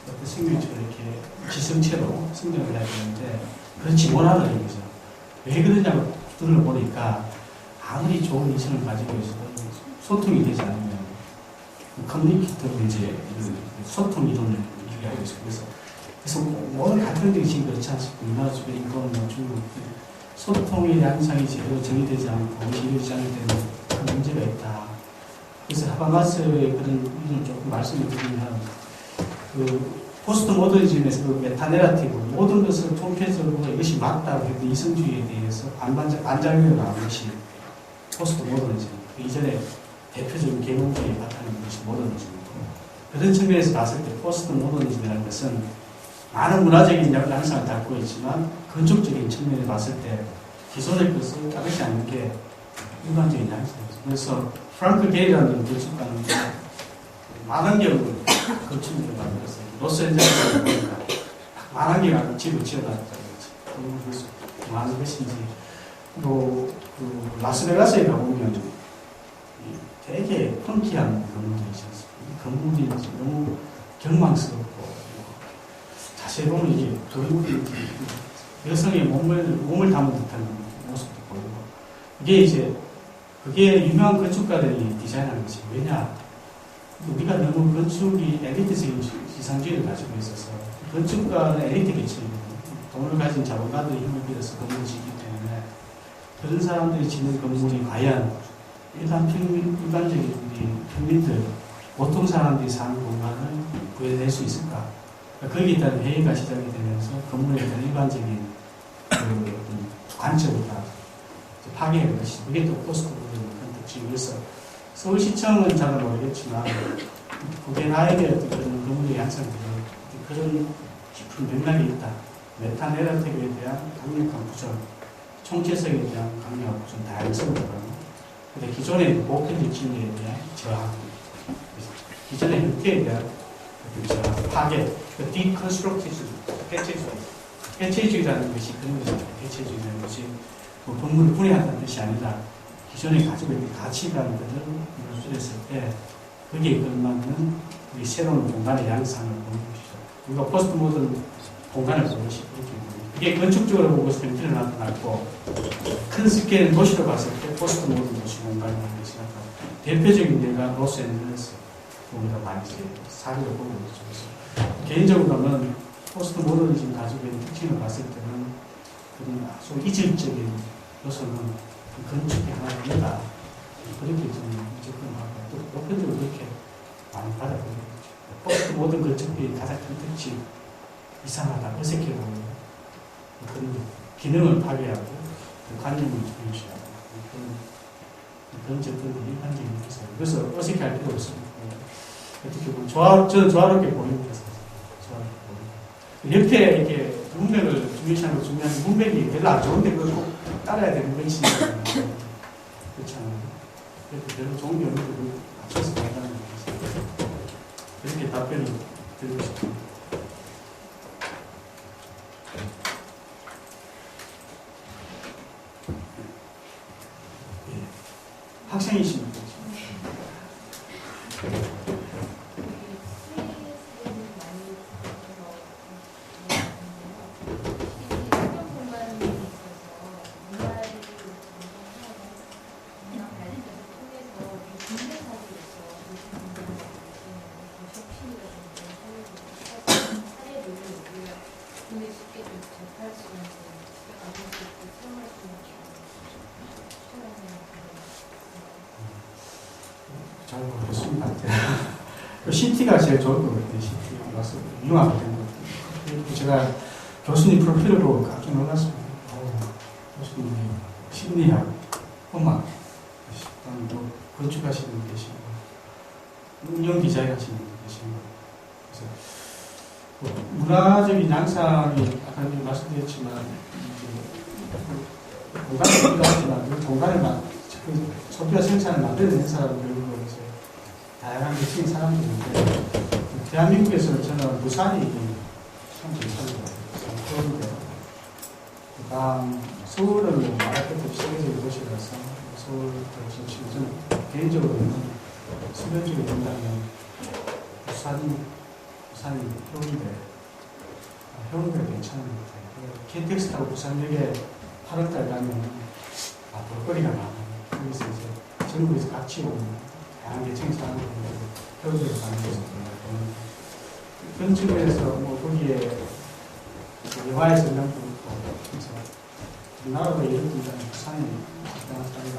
어떤 생명체로 이렇게 지성체로 성장을 해야 되는데 그렇지 못하는 거죠. 왜 그러냐고 들어보니까 아무리 좋은 이성을 가지고 있어도 소통이 되지 않으면 커뮤니케이터 이제 소통 이론을 얘기하고 있어요. 그래서 모든 가정들이 지금 그렇지 않습니까? 우리나라 주변 인권, 중국 소통의 양상이 제대로 정의되지 않고 이루어지지 않을 때는 큰 문제가 있다. 그래서 하바마스의 그런 의견을 조금 말씀을 드리면 그 포스트 모더니즘에서 그 메타내러티브 모든 것을 통계적으로 이것이 맞다고 해도 이성주의에 대해서 반작용을 나온 것이 포스트 모더니즘. 그 이전에 대표적인 계몽주의에 바탕인 것이 모더니즘이고 그런 측면에서 봤을 때 포스트 모더니즘이라는 것은 많은 문화적인 양상을 갖고 있지만 건축적인 측면에 봤을 때 기존의 것을 따르지 않는 게 일반적인 양상이죠. 그래서 프랑크 게이라는 건축가는 많은 경우 건축물을 만들었어요. 로스앤젤레스에 보니까 많은 경우 집을 지어놨다고 했죠. 그래서 많은 것인지 또 그 라스베가스에 가보면 되게 펑키한 건물들이 있지 않습니까? 건물이 너무 경망스럽고 자세히 보면 이게 여성의 몸을 담은 듯한 모습도 보이고 이게 이제 그게 유명한 건축가들이 디자인하는 것이 왜냐 우리가 너무 건축이 엘리트적인 지상주의를 가지고 있어서 건축가는 엘리트 계층입니다. 돈을 가진 자본가들의 힘을 빌어서 건물을 짓기 때문에 그런 사람들이 짓는 건물이 과연 일반적인 우리 평민들 보통 사람들이 사는 공간을 구해낼 수 있을까? 거기에 따른 회의가 시작이 되면서 건물에 대한 일반적인 그 관점을 다 파괴하는 것이죠. 그게 또 포스트 모더니즘의 특징. 그래서 서울시청은 잘 모르겠지만 구겐하임의 어떤 그런 건물의 양상들은 그런 깊은 맥락이 있다. 메타내러티브에 대한 강력한 부정, 총체성에 대한 강력한 부정, 다양성을 하고 근데 기존의 보편적 진리에 대한 저항, 기존의 형태에 대한 저항, 파괴, 디컨스트럭티즘, 해체주의라는 것이 그런 것입니다. 해체주의라는 것이 뭐 건물을 분해한다는 뜻이 아니라 기존에 가지고 있는 가치관들을 노출했을 때 거기에 걸맞는 우리 새로운 공간의 양상을 보는 것이죠. 우리가 포스트 모던 공간을 보는 것이 그렇게 보입니다. 그게 건축적으로 보고서 형태를 나타났고 큰 스케일 도시로 봤을 때 포스트 모던 도시 공간을 보는 것이 나타나고 대표적인 예가 로스앤젤레스 우리가 많이 사례를 보고 있죠. 그래서 개인적으로 보면 포스트 모더니즘 가지고 있는 특징을 봤을 때는 그런 아주 이질적인 요소는 건축이 하나 아니다. 그렇게 좀 접근하고 또 보편적으로 그렇게 많이 받아들이고 있죠. 포스트 모던 건축비의 가장 큰 특징 이상하다, 어색해 보이는 그런 기능을 파괴하고 관념을 중요시하고 그런 접근들이 일반적인 있어요. 그래서 어색할 필요 없습니다. 어떻게 보면 저는 조화롭게 보입니다. 옆에 이렇게 문맥을 중요시하는 거 중요한 문맥이 별로 안 좋은데 그걸 꼭 따라야 되는 것이 그렇잖아요. 그래서 별로 좋은 게 없는데 그걸 맞춰서 간다는 거죠. 이렇게 답변을 드리고 싶습니다. 학생이십니까? 잘 모르겠습니다. CT가 제일 좋을 것 같아요. CT 와서 유용하게 된 것 같아요. 제가 교수님 프로필을 보고 깜짝 놀랐습니다. 교수님 심리학, 음악, 또 건축하시는 분 계시고, 운영 디자인 하시는 분 계시고, 그래서 문화적인 양상이 아까 말씀드렸지만 공간이 필요하지만 그 공간을 소비와 생산을 만들어낸 사람은 결국은 이제 다양한 계층의 사람들인데 대한민국에서는 저는 부산이 참 괜찮은 것 같아요. 그런데 그다음 서울은 뭐 말할 것도 없이 세계적인 도시라서 서울도 지금 저는 개인적으로는 수면적으로 본다면 부산이 해운대가 괜찮은 것 같아요. KTX 타고 부산역에 8월달 가면 볼거리가 많아요. 거기서 이제 전국에서 같이 오는 다양한 계층의 사람들이 해운대로 가는 것을 보는 그런 측면에서 뭐 거기에 영화의 성향도 있고 그래서 나라가 예를 들면 부산이 적당한 사회가